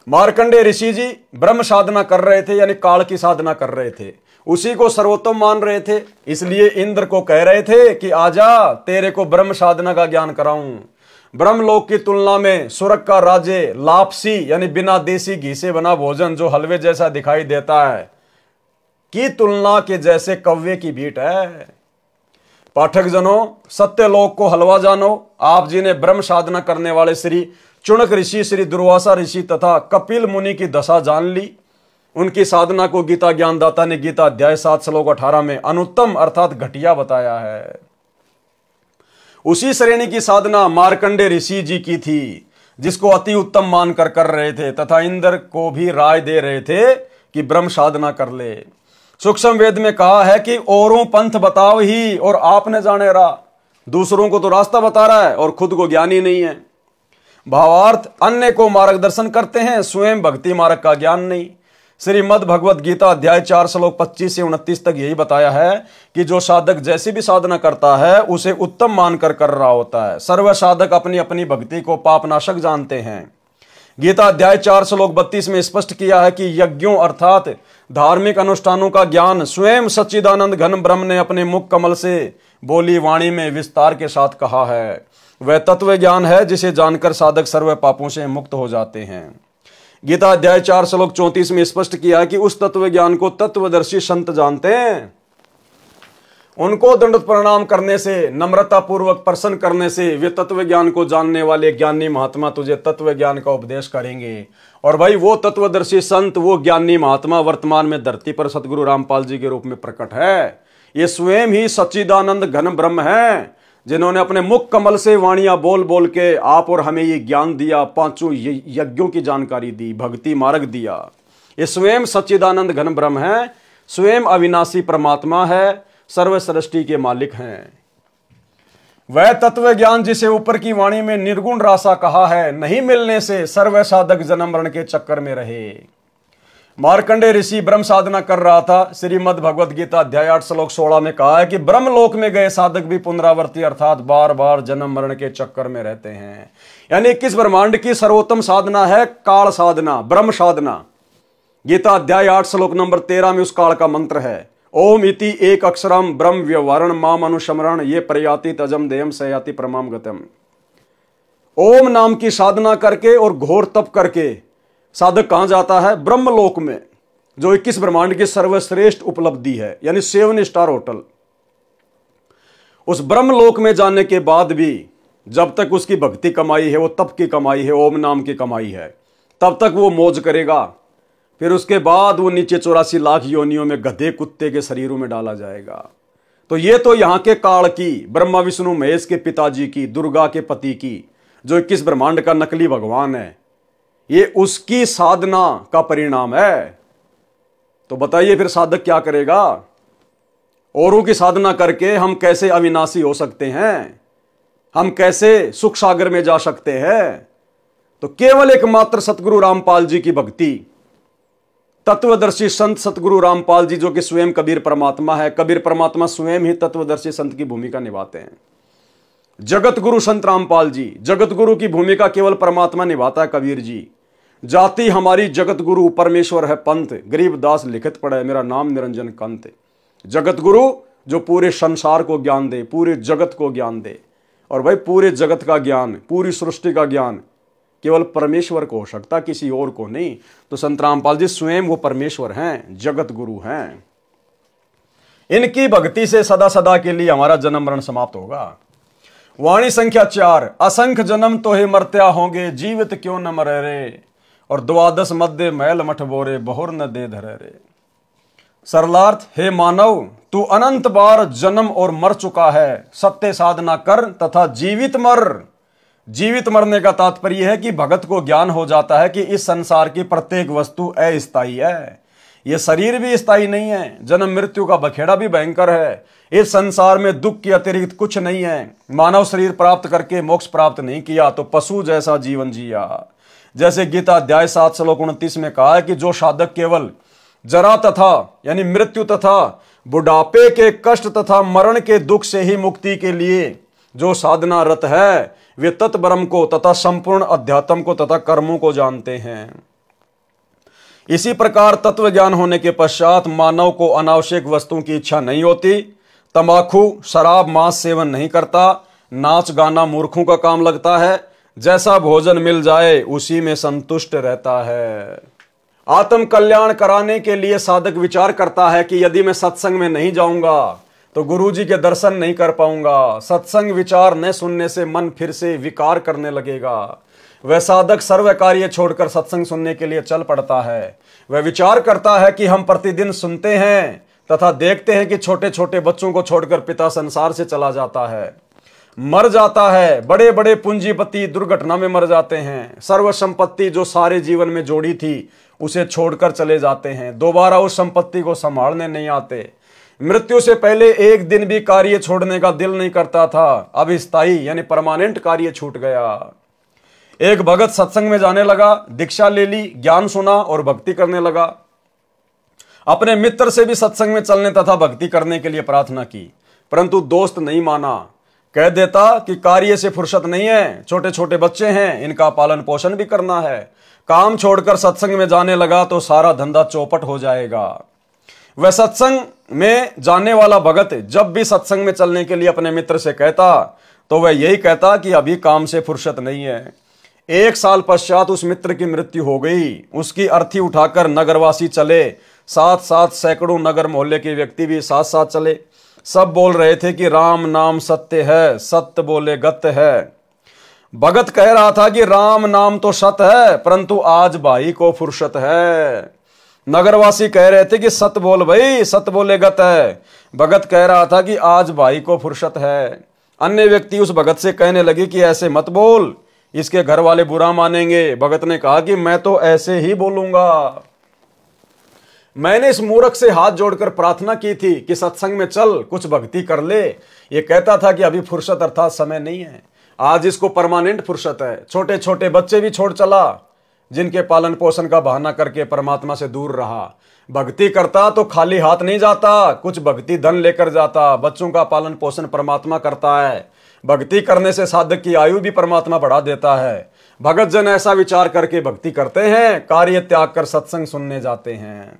मार्कंडेय ऋषि जी ब्रह्म साधना कर रहे थे, यानी काल की साधना कर रहे थे, उसी को सर्वोत्तम मान रहे थे। इसलिए इंद्र को कह रहे थे कि आजा, तेरे को ब्रह्म साधना का ज्ञान कराऊं। ब्रह्मलोक की तुलना में स्वर्ग का राज्य लापसी यानी बिना देसी घी से बना भोजन जो हलवे जैसा दिखाई देता है की तुलना के जैसे कव्वे की भीट है। पाठक जनों, सत्यलोक को हलवा जानो। आप जी ने ब्रह्म साधना करने वाले श्री चुनक ऋषि, श्री दुर्वासा ऋषि तथा कपिल मुनि की दशा जान ली। उनकी साधना को गीता ज्ञानदाता ने गीता अध्याय 7 श्लोक 18 में अनुत्तम अर्थात घटिया बताया है। उसी श्रेणी की साधना मार्कंडेय ऋषि जी की थी, जिसको अति उत्तम मानकर कर रहे थे तथा इंद्र को भी राय दे रहे थे कि ब्रह्म साधना कर ले। सूक्ष्म वेद में कहा है कि औरों पंथ बताओ ही और आपने जाने रहा। दूसरों को तो रास्ता बता रहा है और खुद को ज्ञानी नहीं है। भावार्थ, अन्य को मार्गदर्शन करते हैं, स्वयं भक्ति मार्ग का ज्ञान नहीं। श्रीमद् भगवद गीता अध्याय 4 श्लोक 25 से 29 तक यही बताया है कि जो साधक जैसी भी साधना करता है उसे उत्तम मानकर कर रहा होता है। सर्व साधक अपनी अपनी भक्ति को पापनाशक जानते हैं। गीता अध्याय 4 श्लोक 32 में स्पष्ट किया है कि यज्ञों अर्थात धार्मिक अनुष्ठानों का ज्ञान स्वयं सच्चिदानंद घन ब्रह्म ने अपने मुख कमल से बोली वाणी में विस्तार के साथ कहा है। वह तत्व ज्ञान है जिसे जानकर साधक सर्व पापों से मुक्त हो जाते हैं। गीता अध्याय 4 श्लोक 34 में स्पष्ट किया है कि उस तत्व ज्ञान को तत्वदर्शी संत जानते हैं। उनको दंडवत प्रणाम करने से, नम्रता पूर्वक प्रसन्न करने से वे तत्व ज्ञान को जानने वाले ज्ञानी महात्मा तुझे तत्व ज्ञान का उपदेश करेंगे। और भाई वो तत्वदर्शी संत, वो ज्ञानी महात्मा वर्तमान में धरती पर सतगुरु रामपाल जी के रूप में प्रकट है। ये स्वयं ही सच्चिदानंद घन ब्रह्म है, जिन्होंने अपने मुख कमल से वाणियां बोल बोल के आप और हमें ये ज्ञान दिया, पांचों यज्ञों की जानकारी दी, भक्ति मार्ग दिया। ये स्वयं सच्चिदानंद घन ब्रह्म है, स्वयं अविनाशी परमात्मा है, सर्व सृष्टि के मालिक हैं। वह तत्व ज्ञान जिसे ऊपर की वाणी में निर्गुण रासा कहा है, नहीं मिलने से सर्व साधक जन्म मरण के चक्कर में रहे। मार्कंडेय ऋषि ब्रह्म साधना कर रहा था। श्रीमद् भगवद गीता अध्याय 8 श्लोक 16 में कहा है कि ब्रह्म लोक में गए साधक भी पुनरावर्ती अर्थात बार बार जन्म मरण के चक्कर में रहते हैं। यानी 21 ब्रह्मांड की सर्वोत्तम साधना है काल साधना, ब्रह्म साधना। गीता अध्याय 8 श्लोक नंबर 13 में उस काल का मंत्र है, ओम इति एक अक्षरम ब्रह्म व्यवहारण माम अनुशमरण ये प्रयाति तजम देयम सयाति परमाम गतम। ओम नाम की साधना करके और घोर तप करके साधक कहां जाता है? ब्रह्मलोक में, जो 21 ब्रह्मांड की सर्वश्रेष्ठ उपलब्धि है, यानी 7 स्टार होटल। उस ब्रह्मलोक में जाने के बाद भी जब तक उसकी भक्ति कमाई है, वो तप की कमाई है, ओम नाम की कमाई है, तब तक वो मौज करेगा। फिर उसके बाद वो नीचे 84 लाख योनियों में गधे कुत्ते के शरीरों में डाला जाएगा। तो ये तो यहां के काल की, ब्रह्मा विष्णु महेश के पिताजी की, दुर्गा के पति की, जो 21 ब्रह्मांड का नकली भगवान है, ये उसकी साधना का परिणाम है। तो बताइए फिर साधक क्या करेगा? औरों की साधना करके हम कैसे अविनाशी हो सकते हैं? हम कैसे सुख सागर में जा सकते हैं? तो केवल एकमात्र सतगुरु रामपाल जी की भक्ति, तत्वदर्शी संत सतगुरु रामपाल जी, जो कि स्वयं कबीर परमात्मा है। कबीर परमात्मा स्वयं ही तत्वदर्शी संत की भूमिका निभाते हैं। जगत गुरु संत रामपाल जी, जगत गुरु की भूमिका केवल परमात्मा निभाता है कबीर जी। जाति हमारी जगत गुरु परमेश्वर है पंथ, गरीबदास लिखित पढ़े मेरा नाम निरंजन कंत। जगत गुरु जो पूरे संसार को ज्ञान दे, पूरे जगत को ज्ञान दे। और भाई पूरे जगत का ज्ञान, पूरी सृष्टि का ज्ञान केवल परमेश्वर को हो सकता, किसी और को नहीं। तो संत रामपाल जी स्वयं वो परमेश्वर हैं, जगत गुरु हैं। इनकी भक्ति से सदा सदा के लिए हमारा जन्म मरण समाप्त होगा। वाणी संख्या 4, असंख्य जन्म तो हे मर्त्या होंगे, जीवित क्यों न मरे रे। और 12 मध्य महल मठ बोरे, बहुर न दे धरे रे। सरलार्थ, हे मानव तू अनंत बार जन्म और मर चुका है, सत्य साधना कर तथा जीवित मर। जीवित मरने का तात्पर्य है कि भगत को ज्ञान हो जाता है कि इस संसार की प्रत्येक वस्तु अस्थायी है। यह शरीर भी स्थायी नहीं है, जन्म मृत्यु का बखेड़ा भी भयंकर है। इस संसार में दुख के अतिरिक्त कुछ नहीं है। मानव शरीर प्राप्त करके मोक्ष प्राप्त नहीं किया तो पशु जैसा जीवन जिया। जैसे गीता अध्याय 7 श्लोक 29 में कहा है कि जो साधक केवल जरा तथा यानी मृत्यु तथा बुढ़ापे के कष्ट तथा मरण के दुख से ही मुक्ति के लिए जो साधना रत है, वे तत्ब्रह्म को तथा संपूर्ण अध्यात्म को तथा कर्मों को जानते हैं। इसी प्रकार तत्व ज्ञान होने के पश्चात मानव को अनावश्यक वस्तुओं की इच्छा नहीं होती। तंबाकू, शराब, मांस सेवन नहीं करता। नाच गाना मूर्खों का काम लगता है। जैसा भोजन मिल जाए उसी में संतुष्ट रहता है। आत्म कल्याण कराने के लिए साधक विचार करता है कि यदि मैं सत्संग में नहीं जाऊंगा तो गुरुजी के दर्शन नहीं कर पाऊंगा। सत्संग विचार न सुनने से मन फिर से विकार करने लगेगा। वह साधक सर्व कार्य छोड़कर सत्संग सुनने के लिए चल पड़ता है। वह विचार करता है कि हम प्रतिदिन सुनते हैं तथा देखते हैं कि छोटे छोटे बच्चों को छोड़कर पिता संसार से चला जाता है, मर जाता है। बड़े बड़े पूंजीपति दुर्घटना में मर जाते हैं। सर्व संपत्ति जो सारे जीवन में जोड़ी थी उसे छोड़कर चले जाते हैं, दोबारा उस संपत्ति को संभालने नहीं आते। मृत्यु से पहले एक दिन भी कार्य छोड़ने का दिल नहीं करता था, अब स्थायी यानी परमानेंट कार्य छूट गया। एक भगत सत्संग में जाने लगा, दीक्षा ले ली, ज्ञान सुना और भक्ति करने लगा। अपने मित्र से भी सत्संग में चलने तथा भक्ति करने के लिए प्रार्थना की, परंतु दोस्त नहीं माना। कह देता कि कार्य से फुर्सत नहीं है, छोटे छोटे बच्चे हैं, इनका पालन पोषण भी करना है। काम छोड़कर सत्संग में जाने लगा तो सारा धंधा चौपट हो जाएगा। वह सत्संग में जाने वाला भगत जब भी सत्संग में चलने के लिए अपने मित्र से कहता तो वह यही कहता कि अभी काम से फुर्सत नहीं है। 1 साल पश्चात उस मित्र की मृत्यु हो गई। उसकी अर्थी उठाकर नगरवासी चले, साथ साथ सैकड़ों नगर मोहल्ले के व्यक्ति भी साथ साथ चले। सब बोल रहे थे कि राम नाम सत्य है, सत्य बोले गत है। भगत कह रहा था कि राम नाम तो सत्य है, परंतु आज भाई को फुर्सत है। नगरवासी कह रहे थे कि सत्य बोल भाई, सत्य बोले गत है। भगत कह रहा था कि आज भाई को फुर्सत है। अन्य व्यक्ति उस भगत से कहने लगे कि ऐसे मत बोल, इसके घर वाले बुरा मानेंगे। भगत ने कहा कि मैं तो ऐसे ही बोलूंगा। मैंने इस मूर्ख से हाथ जोड़कर प्रार्थना की थी कि सत्संग में चल, कुछ भक्ति कर ले। ये कहता था कि अभी फुर्सत अर्थात समय नहीं है। आज इसको परमानेंट फुर्सत है। छोटे छोटे बच्चे भी छोड़ चला, जिनके पालन पोषण का बहाना करके परमात्मा से दूर रहा। भक्ति करता तो खाली हाथ नहीं जाता, कुछ भक्ति धन लेकर जाता। बच्चों का पालन पोषण परमात्मा करता है। भक्ति करने से साधक की आयु भी परमात्मा बढ़ा देता है। भगत जन ऐसा विचार करके भक्ति करते हैं, कार्य त्याग कर सत्संग सुनने जाते हैं।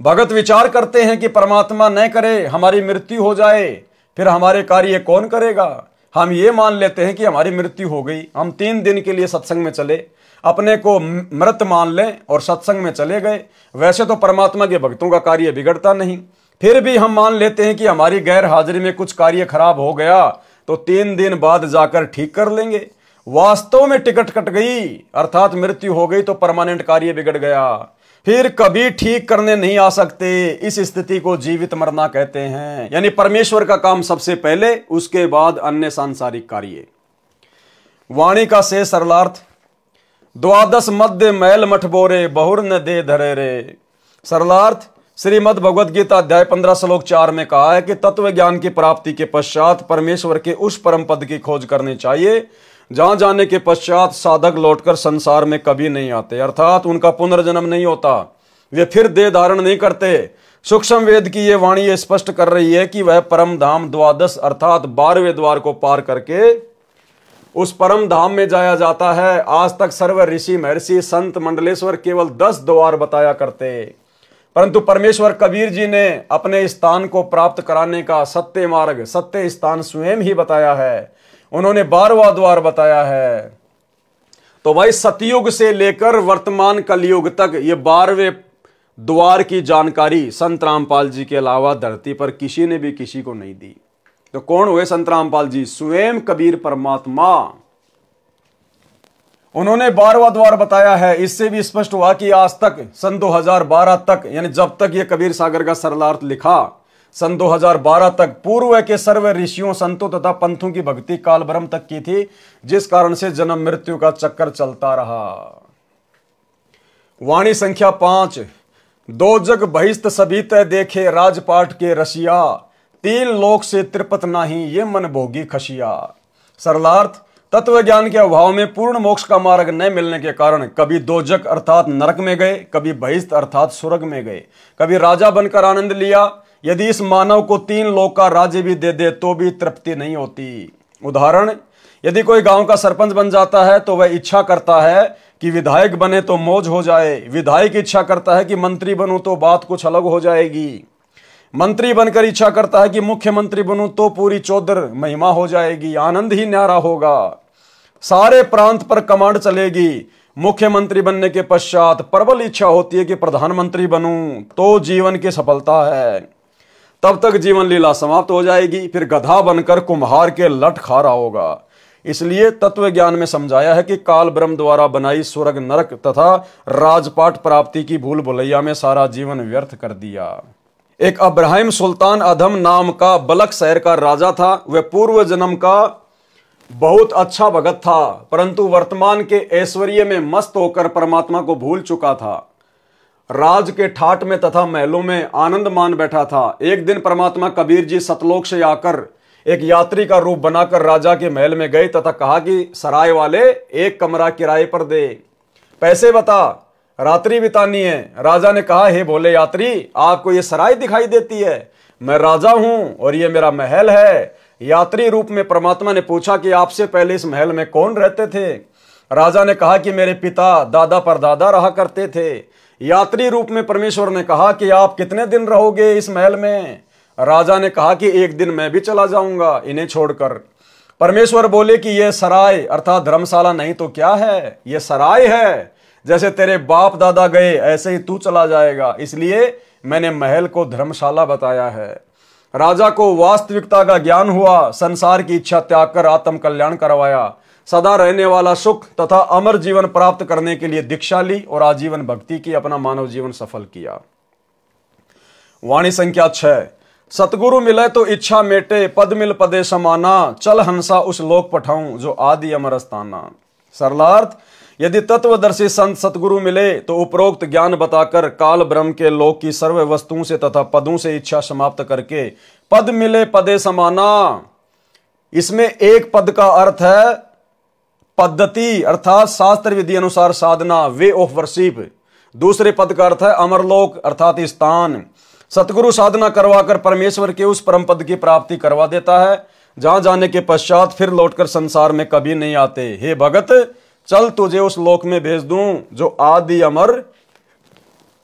भगत विचार करते हैं कि परमात्मा न करे हमारी मृत्यु हो जाए, फिर हमारे कार्य कौन करेगा। हम ये मान लेते हैं कि हमारी मृत्यु हो गई, हम 3 दिन के लिए सत्संग में चले, अपने को मृत मान लें और सत्संग में चले गए। वैसे तो परमात्मा के भक्तों का कार्य बिगड़ता नहीं, फिर भी हम मान लेते हैं कि हमारी गैर हाजिरी में कुछ कार्य खराब हो गया तो 3 दिन बाद जाकर ठीक कर लेंगे। वास्तव में टिकट कट गई अर्थात मृत्यु हो गई तो परमानेंट कार्य बिगड़ गया, फिर कभी ठीक करने नहीं आ सकते। इस स्थिति को जीवित मरना कहते हैं। यानी परमेश्वर का काम सबसे पहले, उसके बाद अन्य सांसारिक कार्य। वाणी का से सरलार्थ, द्वादश मध्य मैल मठ बोरे बहुर न दे धरे रे। सरलार्थ श्रीमद् भगवद गीता अध्याय 15 श्लोक 4 में कहा है कि तत्व ज्ञान की प्राप्ति के पश्चात परमेश्वर के उस परम पद की खोज करनी चाहिए जहां जाने के पश्चात साधक लौटकर संसार में कभी नहीं आते, अर्थात उनका पुनर्जन्म नहीं होता, वे फिर देह धारण नहीं करते। सूक्ष्म वेद की ये वाणी ये स्पष्ट कर रही है कि वह परम धाम द्वादश अर्थात 12वें द्वार को पार करके उस परम धाम में जाया जाता है। आज तक सर्व ऋषि महर्षि संत मंडलेश्वर केवल 10 द्वार बताया करते, परंतु परमेश्वर कबीर जी ने अपने स्थान को प्राप्त कराने का सत्य मार्ग, सत्य स्थान स्वयं ही बताया है। उन्होंने 12वां द्वार बताया है। तो भाई सतयुग से लेकर वर्तमान कलयुग तक ये 12वें द्वार की जानकारी संत रामपाल जी के अलावा धरती पर किसी ने भी किसी को नहीं दी। तो कौन हुए संत रामपाल जी? स्वयं कबीर परमात्मा। उन्होंने 12वां द्वार बताया है। इससे भी स्पष्ट हुआ कि आज तक सन 2012 तक, यानी जब तक ये कबीर सागर का सरलार्थ लिखा, सन 2012 तक पूर्व के सर्व ऋषियों संतों तथा पंथों की भक्ति काल ब्रह्म तक की थी, जिस कारण से जन्म मृत्यु का चक्कर चलता रहा। वाणी संख्या 5, 2 जग बहिस्त सभी तय देखे राजपाट के रसिया, 3 लोक से त्रिपत नाही ये मन भोगी खशिया। सरलार्थ तत्व ज्ञान के अभाव में पूर्ण मोक्ष का मार्ग न मिलने के कारण कभी 2 जग अर्थात नरक में गए, कभी बहिस्त अर्थात स्वर्ग में गए, कभी राजा बनकर आनंद लिया। यदि इस मानव को 3 लोक का राज्य भी दे दे तो भी तृप्ति नहीं होती। उदाहरण, यदि कोई गांव का सरपंच बन जाता है तो वह इच्छा करता है कि विधायक बने तो मौज हो जाए, विधायक इच्छा करता है कि मंत्री बनूं तो बात कुछ अलग हो जाएगी, मंत्री बनकर इच्छा करता है कि मुख्यमंत्री बनूं तो पूरी चौधर महिमा हो जाएगी, आनंद ही न्यारा होगा, सारे प्रांत पर कमांड चलेगी। मुख्यमंत्री बनने के पश्चात प्रबल इच्छा होती है कि प्रधानमंत्री बनूं तो जीवन की सफलता है। तब तक जीवन लीला समाप्त हो जाएगी, फिर गधा बनकर कुम्हार के लठ खा रहा होगा। इसलिए तत्व ज्ञान में समझाया है कि काल ब्रह्म द्वारा बनाई स्वर्ग नरक तथा राजपाट प्राप्ति की भूल भुलैया में सारा जीवन व्यर्थ कर दिया। एक अब्राहिम सुल्तान अधम नाम का बलक शहर का राजा था। वह पूर्व जन्म का बहुत अच्छा भगत था, परंतु वर्तमान के ऐश्वर्य में मस्त होकर परमात्मा को भूल चुका था। राज के ठाट में तथा महलों में आनंद मान बैठा था। एक दिन परमात्मा कबीर जी सतलोक से आकर एक यात्री का रूप बनाकर राजा के महल में गए तथा कहा कि सराय वाले 1 कमरा किराए पर दे, पैसे बता, रात्रि बितानी है। राजा ने कहा, हे भोले यात्री, आपको ये सराय दिखाई देती है? मैं राजा हूं और ये मेरा महल है। यात्री रूप में परमात्मा ने पूछा कि आपसे पहले इस महल में कौन रहते थे? राजा ने कहा कि मेरे पिता दादा परदादा रहा करते थे। यात्री रूप में परमेश्वर ने कहा कि आप कितने दिन रहोगे इस महल में? राजा ने कहा कि 1 दिन मैं भी चला जाऊंगा इन्हें छोड़कर। परमेश्वर बोले कि यह सराय अर्थात धर्मशाला नहीं तो क्या है, यह सराय है। जैसे तेरे बाप दादा गए ऐसे ही तू चला जाएगा, इसलिए मैंने महल को धर्मशाला बताया है। राजा को वास्तविकता का ज्ञान हुआ, संसार की इच्छा त्याग कर आत्म कल्याण करवाया, सदा रहने वाला सुख तथा अमर जीवन प्राप्त करने के लिए दीक्षा ली और आजीवन भक्ति की, अपना मानव जीवन सफल किया। वाणी संख्या 6। सतगुरु मिले तो इच्छा मेटे, पद मिल पदे समाना, चल हंसा उस लोक पठाऊं जो आदि अमर स्थाना। सरलार्थ, यदि तत्वदर्शी संत सतगुरु मिले तो उपरोक्त ज्ञान बताकर काल ब्रह्म के लोक की सर्व वस्तुओं से तथा पदों से इच्छा समाप्त करके पद मिले पदे समाना। इसमें एक पद का अर्थ है पद्धति अर्थात शास्त्र विधि अनुसार साधना, वे ऑफ वर्शिप। दूसरे पद का अर्थ है अमरलोक अर्थात स्थान। सतगुरु साधना करवाकर परमेश्वर के उस परम पद की प्राप्ति करवा देता है, जहां जाने के पश्चात फिर लौटकर संसार में कभी नहीं आते। हे भगत, चल तुझे उस लोक में भेज दूं जो आदि अमर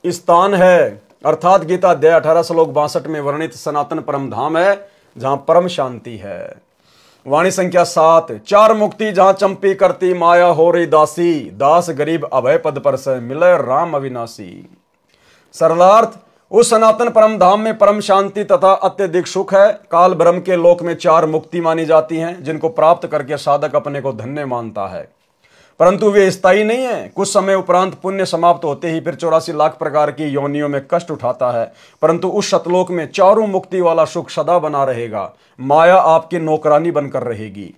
स्थान है, अर्थात गीता अध्याय 18 श्लोक 62 में वर्णित सनातन परम धाम है, जहां परम शांति है। वाणी संख्या 7। चार मुक्ति जहां चंपी करती माया हो रही दासी, दास गरीब अभय पद पर से मिले राम अविनाशी। सरलार्थ, उस सनातन परम धाम में परम शांति तथा अत्यधिक सुख है। काल ब्रह्म के लोक में चार मुक्ति मानी जाती हैं, जिनको प्राप्त करके साधक अपने को धन्य मानता है, परंतु वे स्थायी नहीं है। कुछ समय उपरांत पुण्य समाप्त होते ही फिर 84 लाख प्रकार की योनियों में कष्ट उठाता है, परंतु उस सतलोक में चारों मुक्ति वाला सुख सदा बना रहेगा। माया आपकी नौकरानी बनकर रहेगी।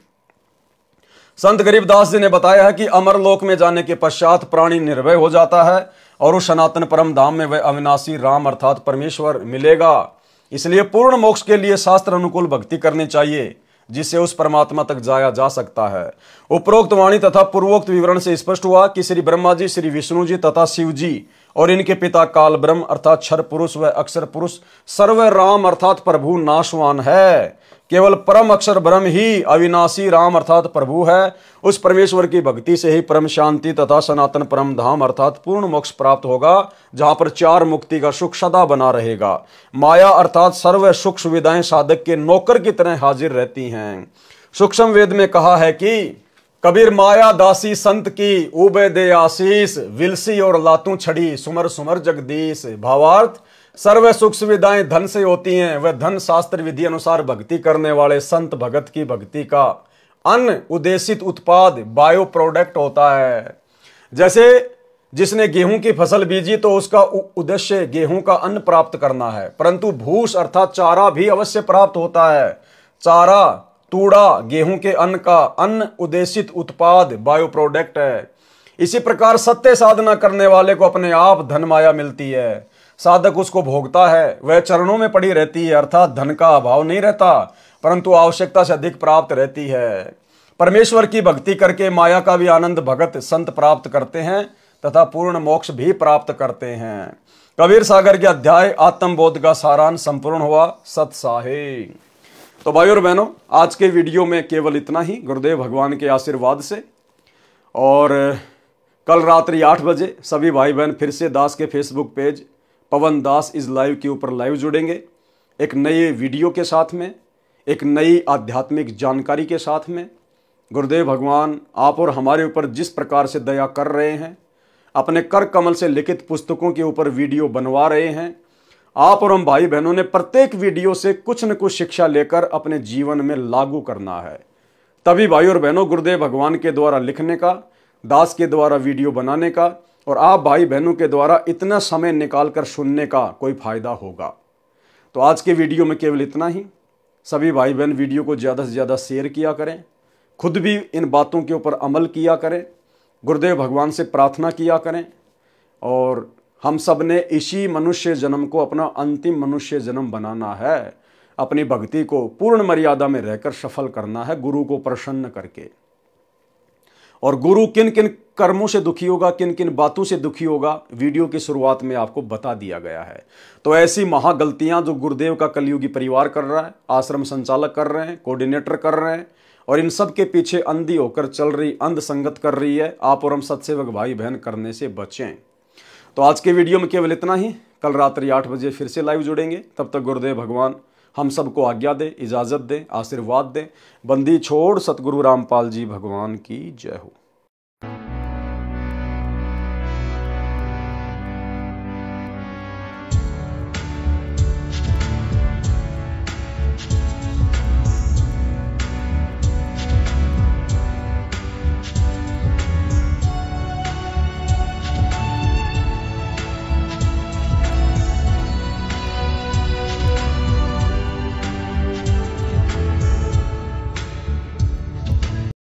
संत गरीबदास जी ने बताया है कि अमरलोक में जाने के पश्चात प्राणी निर्भय हो जाता है और उस सनातन परम धाम में वह अविनाशी राम अर्थात परमेश्वर मिलेगा। इसलिए पूर्ण मोक्ष के लिए शास्त्र अनुकूल भक्ति करनी चाहिए, जिससे उस परमात्मा तक जाया जा सकता है। उपरोक्त वाणी तथा पूर्वोक्त विवरण से स्पष्ट हुआ कि श्री ब्रह्मा जी, श्री विष्णु जी तथा शिव जी और इनके पिता काल ब्रह्म अर्थात क्षर पुरुष व अक्षर पुरुष सर्व राम अर्थात प्रभु नाशवान है। केवल परम अक्षर ब्रह्म ही अविनाशी राम अर्थात प्रभु है। उस परमेश्वर की भक्ति से ही परम शांति तथा सनातन परम धाम अर्थात पूर्ण मोक्ष प्राप्त होगा, जहां पर चार मुक्ति का सुख सदा बना रहेगा। माया अर्थात सर्व सुख सुविधाएं साधक के नौकर की तरह हाजिर रहती हैं। सूक्ष्म वेद में कहा है कि कबीर माया दासी संत की उबे दे आशीष, विलसी और लातू छड़ी सुमर सुमर जगदीश। भावार्थ, सर्व सुख सुविधाएं धन से होती हैं, वह धन शास्त्र विधि अनुसार भक्ति करने वाले संत भगत की भक्ति का अन्न उद्देशित उत्पाद बायो प्रोडक्ट होता है। जैसे जिसने गेहूं की फसल बीजी तो उसका उद्देश्य गेहूं का अन्न प्राप्त करना है, परंतु भूस अर्थात चारा भी अवश्य प्राप्त होता है। चारा तूड़ा गेहूं के अन्न का अन्न उद्देशित उत्पाद बायो प्रोडक्ट है। इसी प्रकार सत्य साधना करने वाले को अपने आप धन माया मिलती है, साधक उसको भोगता है, वह चरणों में पड़ी रहती है, अर्थात धन का अभाव नहीं रहता, परंतु आवश्यकता से अधिक प्राप्त रहती है। परमेश्वर की भक्ति करके माया का भी आनंद भगत संत प्राप्त करते हैं तथा पूर्ण मोक्ष भी प्राप्त करते हैं। कबीर सागर के अध्याय आत्मबोध का सारांश संपूर्ण हुआ। सत साहे। तो भाई और बहनों, आज के वीडियो में केवल इतना ही, गुरुदेव भगवान के आशीर्वाद से। और कल रात्रि 8 बजे सभी भाई बहन फिर से दास के Facebook page Pawan Das is live के ऊपर लाइव जुड़ेंगे, एक नए वीडियो के साथ में, एक नई आध्यात्मिक जानकारी के साथ में। गुरुदेव भगवान आप और हमारे ऊपर जिस प्रकार से दया कर रहे हैं, अपने कर कमल से लिखित पुस्तकों के ऊपर वीडियो बनवा रहे हैं, आप और हम भाई बहनों ने प्रत्येक वीडियो से कुछ न कुछ शिक्षा लेकर अपने जीवन में लागू करना है। तभी भाई और बहनों गुरुदेव भगवान के द्वारा लिखने का, दास के द्वारा वीडियो बनाने का और आप भाई बहनों के द्वारा इतना समय निकालकर सुनने का कोई फायदा होगा। तो आज के वीडियो में केवल इतना ही। सभी भाई बहन वीडियो को ज़्यादा से ज़्यादा शेयर किया करें, खुद भी इन बातों के ऊपर अमल किया करें, गुरुदेव भगवान से प्रार्थना किया करें और हम सब ने इसी मनुष्य जन्म को अपना अंतिम मनुष्य जन्म बनाना है। अपनी भक्ति को पूर्ण मर्यादा में रहकर सफल करना है, गुरु को प्रसन्न करके। और गुरु किन किन कर्मों से दुखी होगा, किन किन बातों से दुखी होगा, वीडियो की शुरुआत में आपको बता दिया गया है। तो ऐसी महागलतियां जो गुरुदेव का कलयुगी परिवार कर रहा है, आश्रम संचालक कर रहे हैं, कोऑर्डिनेटर कर रहे हैं और इन सब के पीछे अंधी होकर चल रही अंध संगत कर रही है, आप और हम सत्सेवक भाई बहन करने से बचें। तो आज के वीडियो में केवल इतना ही। कल रात्रि 8 बजे फिर से लाइव जुड़ेंगे। तब तक गुरुदेव भगवान हम सबको आज्ञा दे, इजाज़त दे, आशीर्वाद दे। बंदी छोड़ सतगुरु रामपाल जी भगवान की जय हो।